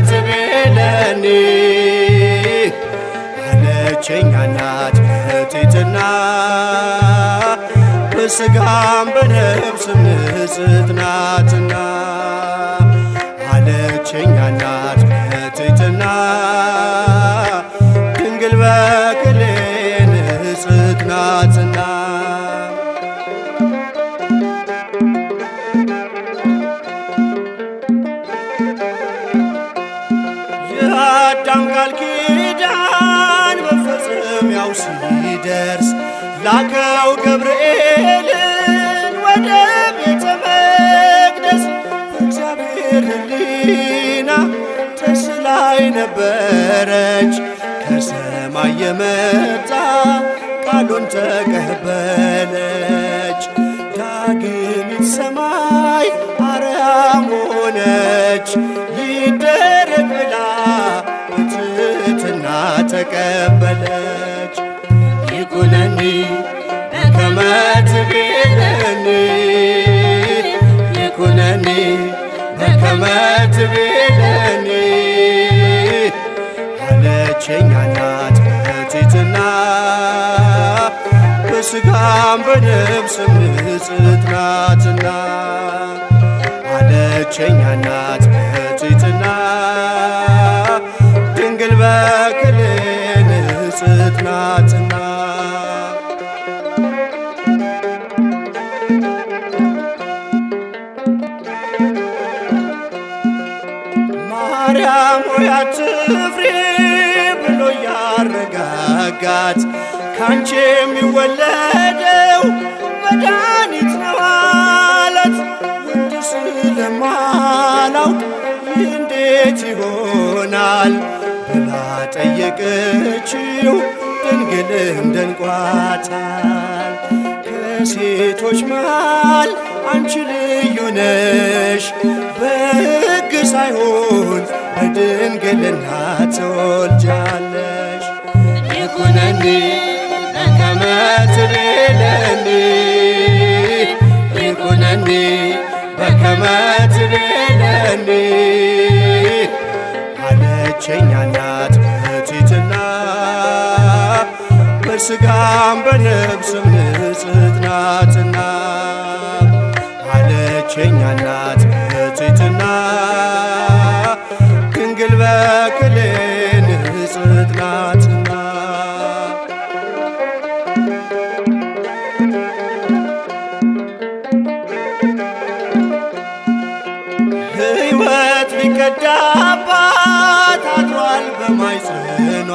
ትቤለኒ አለችኝ እናት በትሕትና በሥጋም በነፍስም ንጽሕት ናትና አለችኝ እናት በትሕትና ድንግል በክሌ ንጽሕት ናትና የአዳም ቃል ኪዳን መፈጸሚያው ሲደርስ ላከው ገብርኤልን ወደ ቤተ መቅደስ እግዚአብሔር ሕሊና ተስላይ ነበረች ከሰማይ የመጣ ቃሉን ተቀበለች። ዳግሚት ሰማይ አርያም ሆነች ይደረግ ብላ በትሕትና ተቀበለች። ይኩነኒ በከመ ትቤለኒ ይኩነኒ በከመ ትቤለኒ አለችኝ እናት በትሕትና በሥጋም በነፍስም ንጽሕት ናትና አለችኝ እናት በትሕትና ድንግል በክሌ ንጽሕት ናትና ማርያም ሆይ አትፍሪ ብሎ ያረጋጋት ካንቺ የሚወለደው መድኃኒት ነው አላት። ወንድ ስለማላውቅ ይህ እንዴት ይሆናል ብላ ጠየቀችው። ድንግልም ደንቋታል። ከሴቶች መሃል አንቺ ልዩ ነሽ፣ በሕግ ሳይሆን በድንግልና ትወልጃለሽ። ይኩነኒ በከመ ትቤለኒ ይኩነኒ በከመ ትቤለኒ አለችኝ እናት በትሕትና በሥጋም በነፍስም ንጽሕት ናትና አለችኝ እናት በትሕትና ድንግል በክሌ ንጽሕት ናትና ሕይወት ሊቀዳባት አድሯል በማኅፀኗ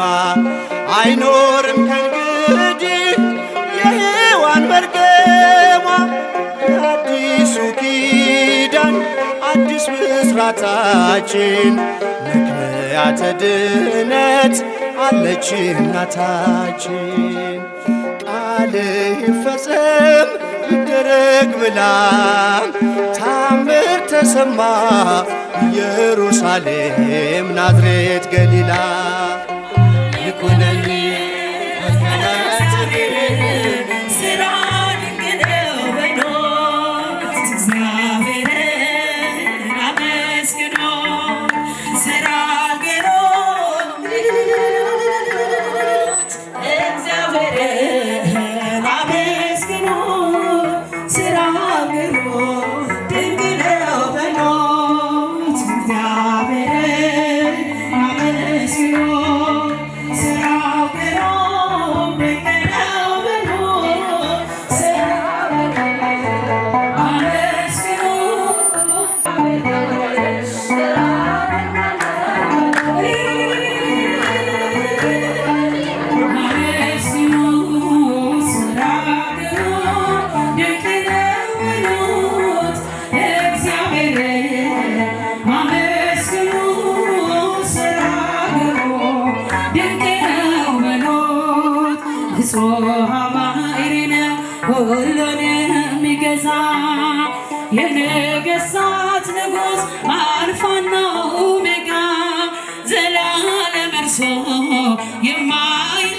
አይኖርም ከእንግዲህ የሔዋን መርገሟ አዲስ ብስራታችን ምክንያተ ድነት አለች እናታችን። ቃል ይፈጸም ይደረግ ብላ ታምር ተሰማ ኢየሩሳሌም ናዝሬት ገሊላ። ይኩነኒ ስራ ድንቅ ነው በኖት እግዚአብሔርን አመስግኖ ስራ ገኖት እግዚአብሔርን አመስግኖ ስራ ገኖት ድንቅ ነው በኖት እግዚአብሔርን አመስግኖ ስራ ገኖት ድንቅ ነው በኖት ስራ ሁሉን የሚገዛ የነገሥታት ንጉሥ አልፋና ኦሜጋ ዘላለም እርሱ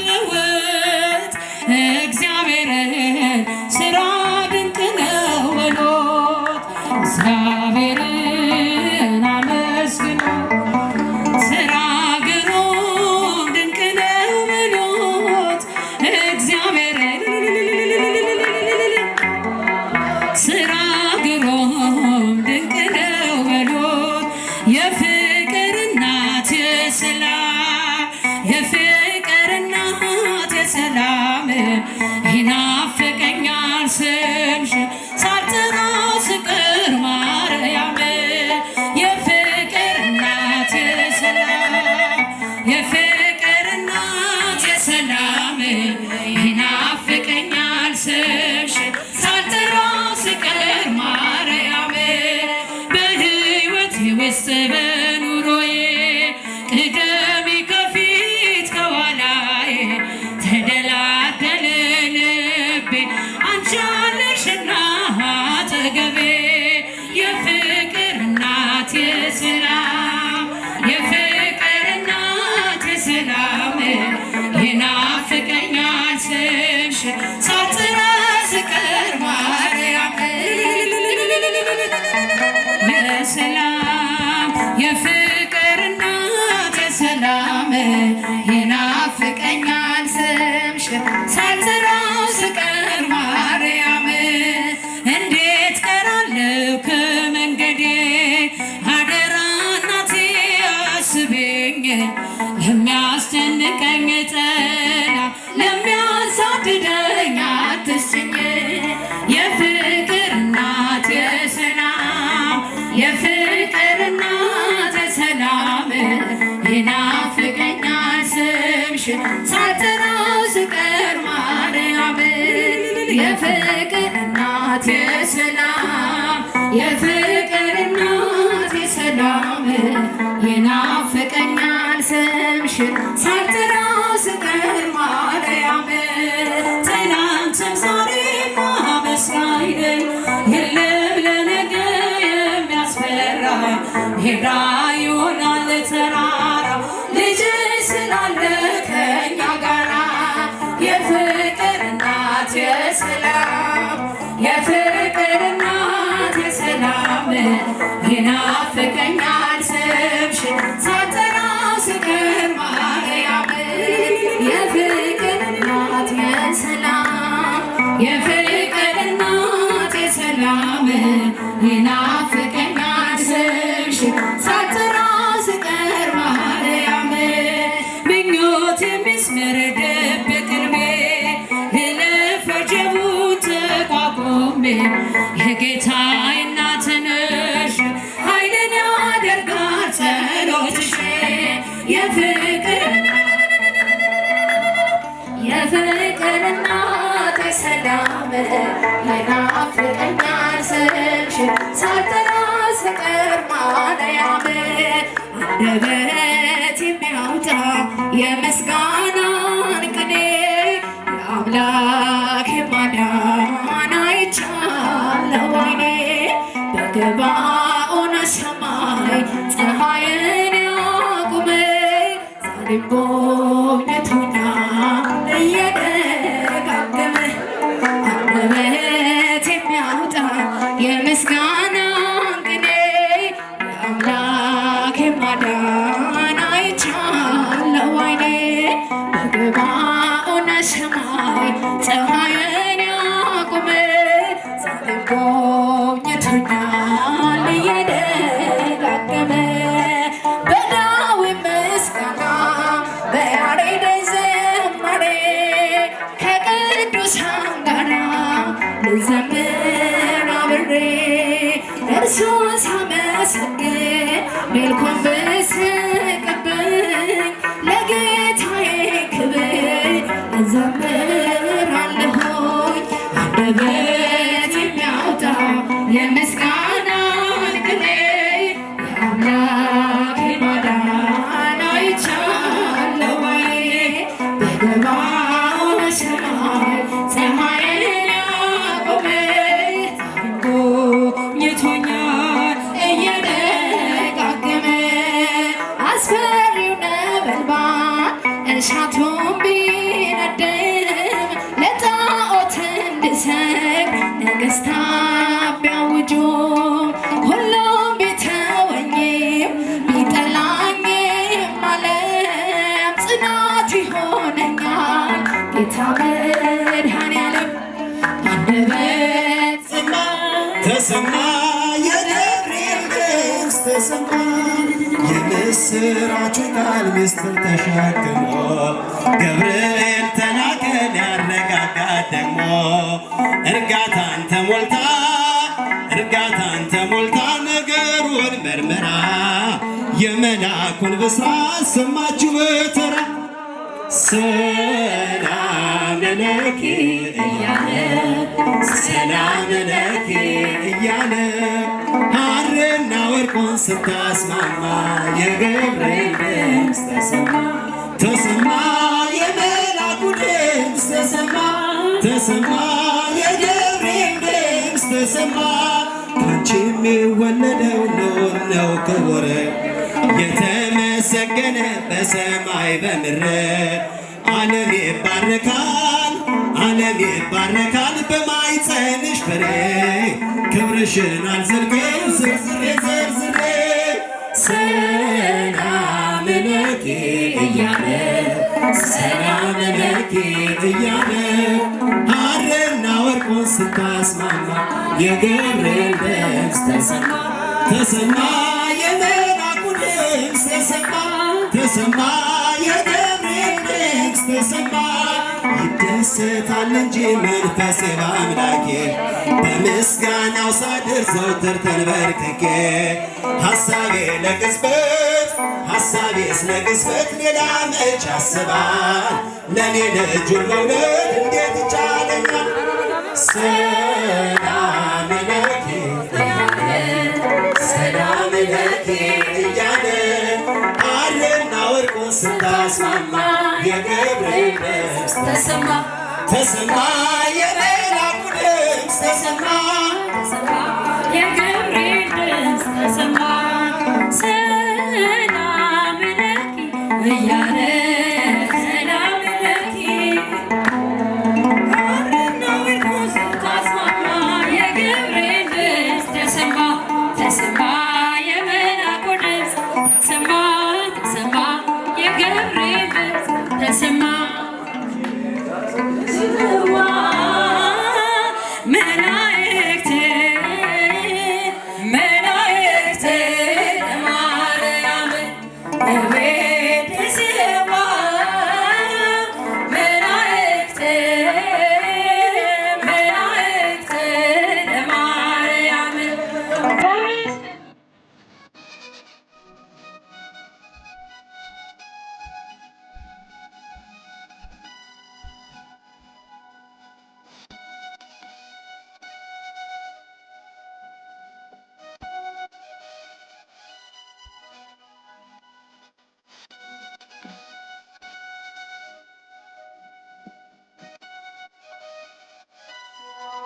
የማይለወጥ እግዚአብሔርን ሥራ ድንቅ ነው በሉት። እግዚአብሔርን አመስግኑ ሥራ ግሩም ድንቅ ነው በሉት። እግዚአብሔርን ስራ ግሩም ድንቅ ነው በሉት። የፍቅር እናት የሰላም የፍቅር እናት የሰላም ይናፍቀኛል ስምሽ ሳልጠራው ስቀር ማርያም። የፍቅር እናት የሰላም የፍቅር እናት የሰላም ይናፍቀኛል ስምሽ ሳልጠራው ስቀር ማርያም። በሕይወቴ ውስጥ በኑሮዬ ቅደሚ ከፊት ከኋላዬ ተደላደለ ልቤ አንቺ አለሽና አጠገቤ። የፍቅር እናት የሰላም የፍቅር እናት የሰላም ይናፍቀኛል ስምሽ ሳልጠራ ስቀር ማርያም። የሰላም የፍቅር እናት የሰላም ይናፍቀኛል ስምሽ ሳልጠራው ስቀር ማርያም። እንዴት ቀራለሁ ከመንገዴ አደራ እናቴ አስቤኝ ለሚያስጨንቀኝ ጠላ ለሚያሳድደኝ አትስጭኝ። የፍቅር እናት የሰላም የፍቅር እናት የሰላም ይናፍቀኛል ስምሽ ሳልጠራው ስቀር ማርያም። የፍቅር እናት የሰላም የፍቅር እናት የሰላም ይናፍቀኛል ስምሽ ሳልጠራው ስቀር ማርያም። ትናንትም ዛሬም አመስጋኝ ነኝ የለም ለነገ የሚያስፈራ ሄዳ ይሆናል ተራራ ልጅ ስላለ ከኛ ጋራ። የፍቅር እናት የሰላም የፍቅር እናት የሰላም ይናፍቀኛል ስምሽ ሳልጠራው ስቀር ማርያም። የፍቅር እናት የሰላም የፍቅር እናት የሰላም ይናፍቀኛል ስምሽ ሳልጠራው ስቀር ማርያም። ምኞት የሚስምር ድብቅ ሕልሜ ልለፍ ወጀቡ ተቋቁሜ የጌታዬ እናት ነሽ ኃይልን ያደርጋል ጸሎትሽ። የፍቅር እናት የሰላም ይናፍቀኛል ስምሽ ሳልጠራው ስቀር ማርያም አንደበት የሚያወጣ የምስጋናን ቅኔ የአምላክ ማዳን አይቻለሁ ዓይኔ በገባኦን ሰማይ ፀሐይን ያቁመ ዛሬም ጎብኝቶኛል እየደጋገመ አንደበት የሚያወጣ የምስጋናን ቅኔ የአምላክ ማዳን አይቻለሁ ዓይኔ በገባኦን ሰማይ ፀሐይን ያቁመ ዛሬም ጎብኝቶኛል እየደጋገመ በዳዊት ምስጋና በያሬድ ዝማሬ ከቅዱሳን ጋራ ልዘምር አብሬ እርሱን ሳመሰግን መልኩን ብስቅብኝ ለጌታዬ ክብር እዘምራለሁኝ አንደበት የሚያወጣ የምስጋናን ቅኔ የአምላክ ማዳን አይቻለሁ ዓይኔ በገባኦን ሰማይ ፀሐይን ያቆመ ጎብኝቶኛል እየደጋገመ አስፈሪው ነበልባል እሳቱን ቢነድም ለጣዖት እንድሰግድ ነገሥታት ቢያውጁ ሁሉም ቢተወኝም ቢጠላኝም ዓለም ጽናት ይሆነኛል ጌታ መድኃኔዓለም አንደበት ተሰማ የገብርኤል ድምፅ ተሰማ የምስራቹ ቃል ምስጢር ተሸክሞ ገብርኤል ተላከን ያረጋጋት ደግሞ እርጋታን ተሞልታ ነገሩን መርምራ የመልአኩን ብስራት ሰማችሁ በተራ ሰላም ለኪ እያለ ሰላም ለኪ እያለ ሐርና ወርቁን ስታስማማ የገብርኤል ድምፅ ተሰማ የመልአኩ ድምፅ ተሰማ የገብርኤል ድምፅ ተሰማ ካንቺ የሚወለደው ነው ክቡር የተመሰገነ በሰማይ በምድር ዓለም ይባረካል በማኅፀንሽ ፍሬ ክብርሽን አልዘልቅም ዘርዝሬ ሰላም ለኪ እያለ ሐርና ወርቁን ስታስማማ የገብርኤል ድምፅ ተሰማ የመልአኩ ድምፅ ተሰማ የገብርኤል ድምፅ ተሰማ ይደሰታል እንጂ መንፈሴ በአምላኬ በምስጋናው ሳድር ዘውትር ተንበርክኬ ሐሳቤስ ለቅጽበት ሌላ መች ያስባል ለኔ ልጁን መውለድ እንዴት ይቻለኛል ሰላም ለኪ እያለ ሐርና ወርቁን ስታስማማ የገብርኤል ድምፅ ተሰማ የመልአኩ ድምፅ ተሰማ የገብርኤል ድምፅ ተሰማ ሰላም ለኪ እያለ ሰላም ለኪ ሐርና ወርቁን ስታስማማ የገብርኤል ድምፅ ተሰማ የመልአኩ ድምፅ ተሰማ የገብርኤል ድምፅ ተሰማ መላእክት ለማርያም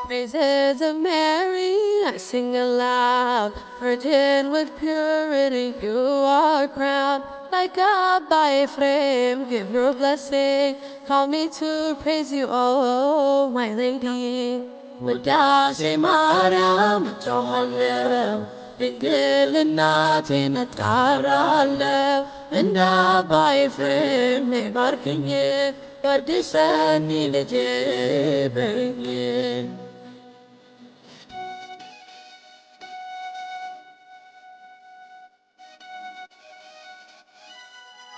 Praises of Mary, I sing aloud. Virgin with purity, you are crowned. Like God by a flame, give your blessing. Call me to praise you, oh my Lady. Udase Mariam, Tohalel, Bigil Natin at Karalev, and by a flame, barking it, but this any legit.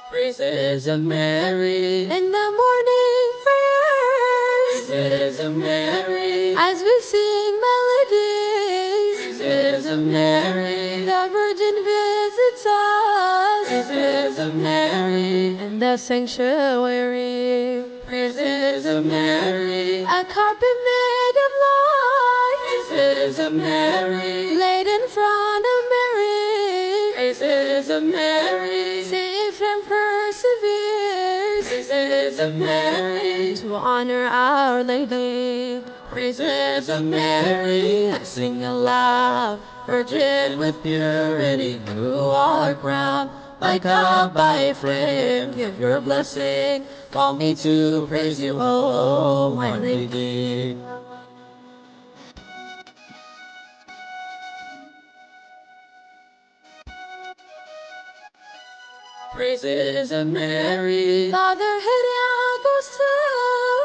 Praises of Mary in the morning prayers. Praises of Mary as we sing melodies. Praises of Mary, the Virgin visits us. Praises of Mary in the sanctuary. Praises of Mary, a carpet made of light. Praises of Mary, laid in front of Mary. Praises of Mary, safe and perseveres. Praises of Mary, to honor Our Lady. Praises of Mary, I sing aloud. Virgin with purity, you are crowned. Like God by a flame, give your blessing. Call me to praise you, oh my Lady. Praises of Mary, Fatherhood goes to.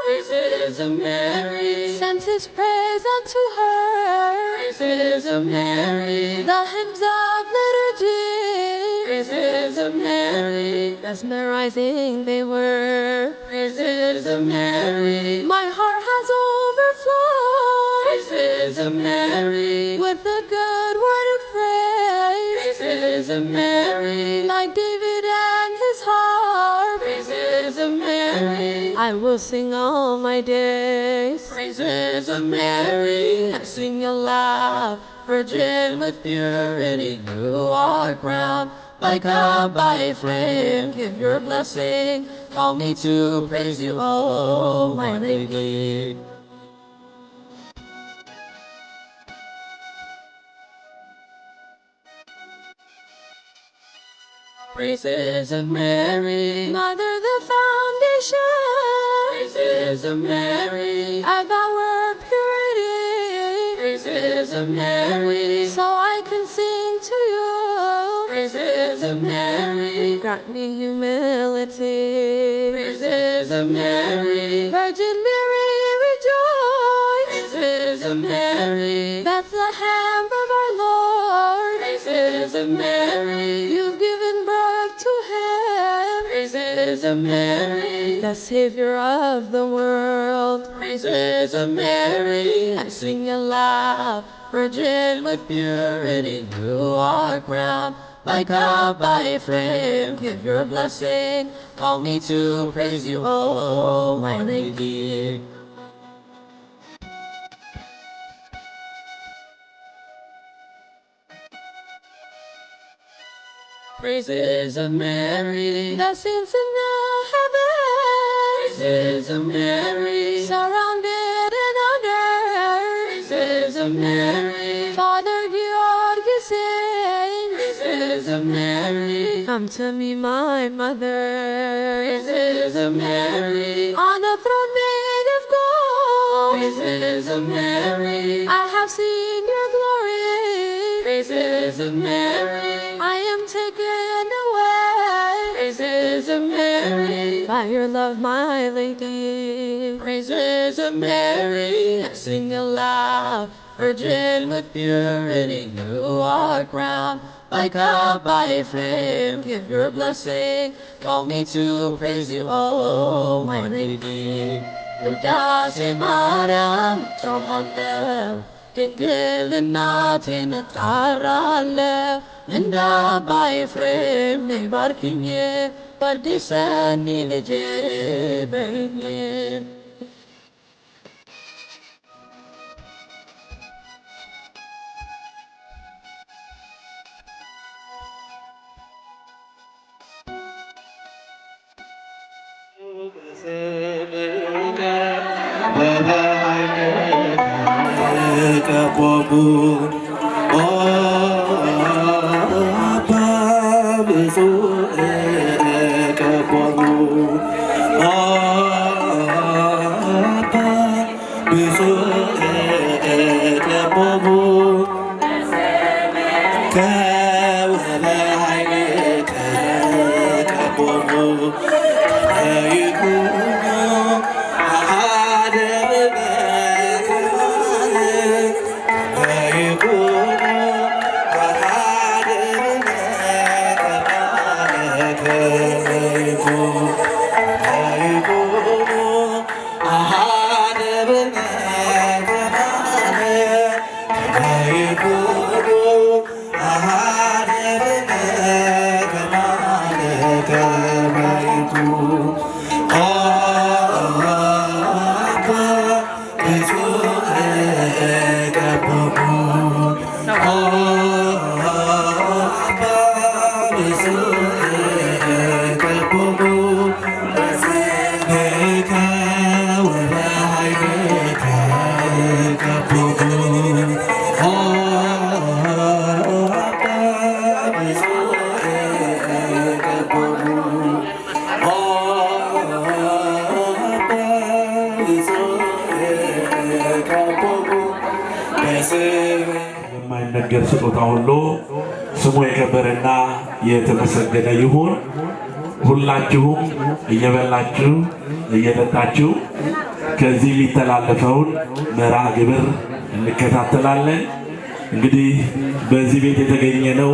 Praises of Mary, sent His praise unto her. Praises of Mary, the hymns of liturgy. Praises of Mary, mesmerizing they were. Praises of Mary, my heart has overflowed. Praises of Mary, with the good word of praise. Praises of Mary, like David and his harp. Praises of Mary, I will sing all my days. Praises of Mary, I sing aloud. Virgin with purity, you are crowned. Like God by a flame, give your blessing. Call me to praise you, oh my Lady. Praises of Mary, Mother the foundation. Praises of Mary, of our purity. Praises of Mary, so I can sing to you. Praises of Mary, grant me humility. Praises of Mary, Virgin Mary, rejoice. Praises of Mary, Bethlehem of our Lord. Praises of Mary, you've given birth to Him. Praises of Mary, the Savior of the world. Praises of Mary, I sing aloud. Virgin with purity, you are crowned. Like God by a flame, give your blessing. Call me to praise you, oh my Lady. Praises of Mary, the saints in the heavens. Praises of Mary, surrounded in honor. Praises of Mary, Father George sing. Praises of Mary, come to me, my mother. Praises of Mary, on a throne made of gold. Praises of Mary, I have seen your glory. Praises of Mary, I am taken away. Praises of Mary, by your love, my Lady. Praises of Mary, I sing aloud. Virgin with purity, you are crowned. Like God by a flame, give your blessing. Call me to praise you, oh my Lady. Udase Mariam, Tohalel, Bigil natin at Karalev, and by a flame, they barking ye, but this any legit. ቀቦሙ አባ ብፁዕ ቀቦሙ አባ ብፁዕ ቀቦሙ ከወበኃይልከ ቀቦሙ ከመይኩኑ አሐደ በከማነ ከመይኩኑ አሐደ በከማነ ከመይኩኑ አሐደ በከማነ ከመይኩኑ አሐደ በከማነ ከመይኩኑ አባ ብፁዕ ቀቦሙ አባ ብፁዕ ቀቦሙ በስምከ ወበኃይልከ ቀቦሙ አባ ብፁዕ ቀቦሙ የማይነገር ስጦታ ሁሉ ስሙ የከበረና የተመሰገነ ይሁን። ሁላችሁም እየበላችሁ እየጠጣችሁ ከዚህ የሚተላለፈውን መርሃ ግብር እንከታተላለን። እንግዲህ በዚህ ቤት የተገኘነው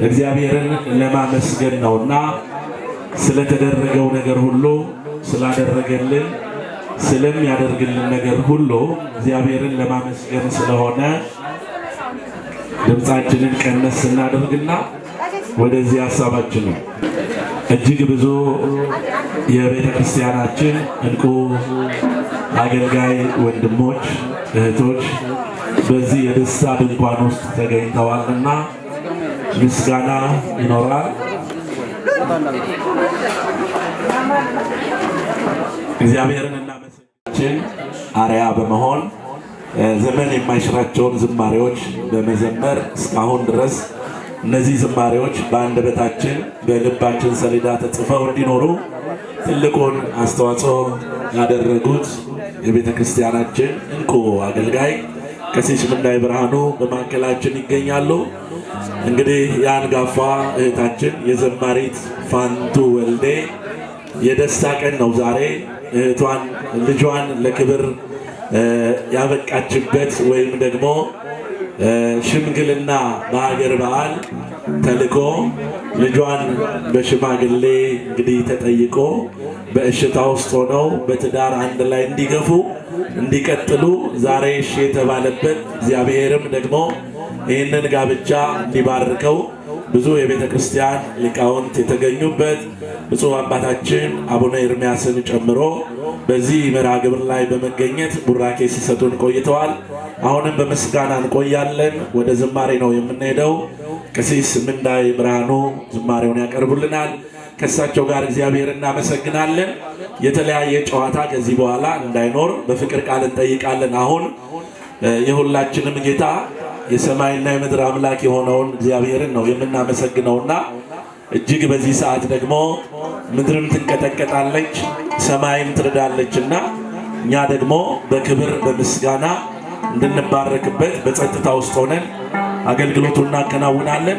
እግዚአብሔርን ለማመስገን ነውና ስለተደረገው ነገር ሁሉ ስላደረገልን ስለሚያደርግልን ነገር ሁሉ እግዚአብሔርን ለማመስገን ስለሆነ ድምፃችንን ቀነስ እናደርግና ወደዚህ ሀሳባችን ነው። እጅግ ብዙ የቤተ ክርስቲያናችን እንቁ አገልጋይ ወንድሞች እህቶች በዚህ የደስታ ድንኳን ውስጥ ተገኝተዋልና ምስጋና ይኖራል። እግዚአብሔርን እናመሰግናለን። አርያ በመሆን ዘመን የማይሽራቸውን ዝማሬዎች በመዘመር እስካሁን ድረስ እነዚህ ዝማሬዎች በአንደበታችን በልባችን ሰሌዳ ተጽፈው እንዲኖሩ ትልቁን አስተዋጽኦ ያደረጉት የቤተ ክርስቲያናችን እንቁ አገልጋይ ቀሲስ ምንዳይ ብርሃኑ በማዕከላችን ይገኛሉ። እንግዲህ የአንጋፋ እህታችን የዘማሪት ፋንቱ ወልዴ የደስታ ቀን ነው ዛሬ። እህቷን ልጇን ለክብር ያበቃችበት ወይም ደግሞ ሽምግልና በሀገር በዓል ተልኮ ልጇን በሽማግሌ እንግዲህ ተጠይቆ በእሽታ ውስጥ ሆነው በትዳር አንድ ላይ እንዲገፉ እንዲቀጥሉ ዛሬ እሺ የተባለበት እግዚአብሔርም ደግሞ ይህንን ጋብቻ እንዲባርከው ብዙ የቤተ ክርስቲያን ሊቃውንት የተገኙበት ብፁዕ አባታችን አቡነ ኤርምያስን ጨምሮ በዚህ መርሃ ግብር ላይ በመገኘት ቡራኬ ሲሰጡን ቆይተዋል። አሁንም በምስጋና እንቆያለን። ወደ ዝማሬ ነው የምንሄደው። ቀሲስ ምንዳይ ብርሃኑ ዝማሬውን ያቀርቡልናል። ከእሳቸው ጋር እግዚአብሔር እናመሰግናለን። የተለያየ ጨዋታ ከዚህ በኋላ እንዳይኖር በፍቅር ቃል እንጠይቃለን። አሁን የሁላችንም ጌታ የሰማይና የምድር አምላክ የሆነውን እግዚአብሔርን ነው የምናመሰግነውና እጅግ በዚህ ሰዓት ደግሞ ምድርም ትንቀጠቀጣለች፣ ሰማይም ትርዳለችና እኛ ደግሞ በክብር በምስጋና እንድንባረክበት በጸጥታ ውስጥ ሆነን አገልግሎቱን እናከናውናለን።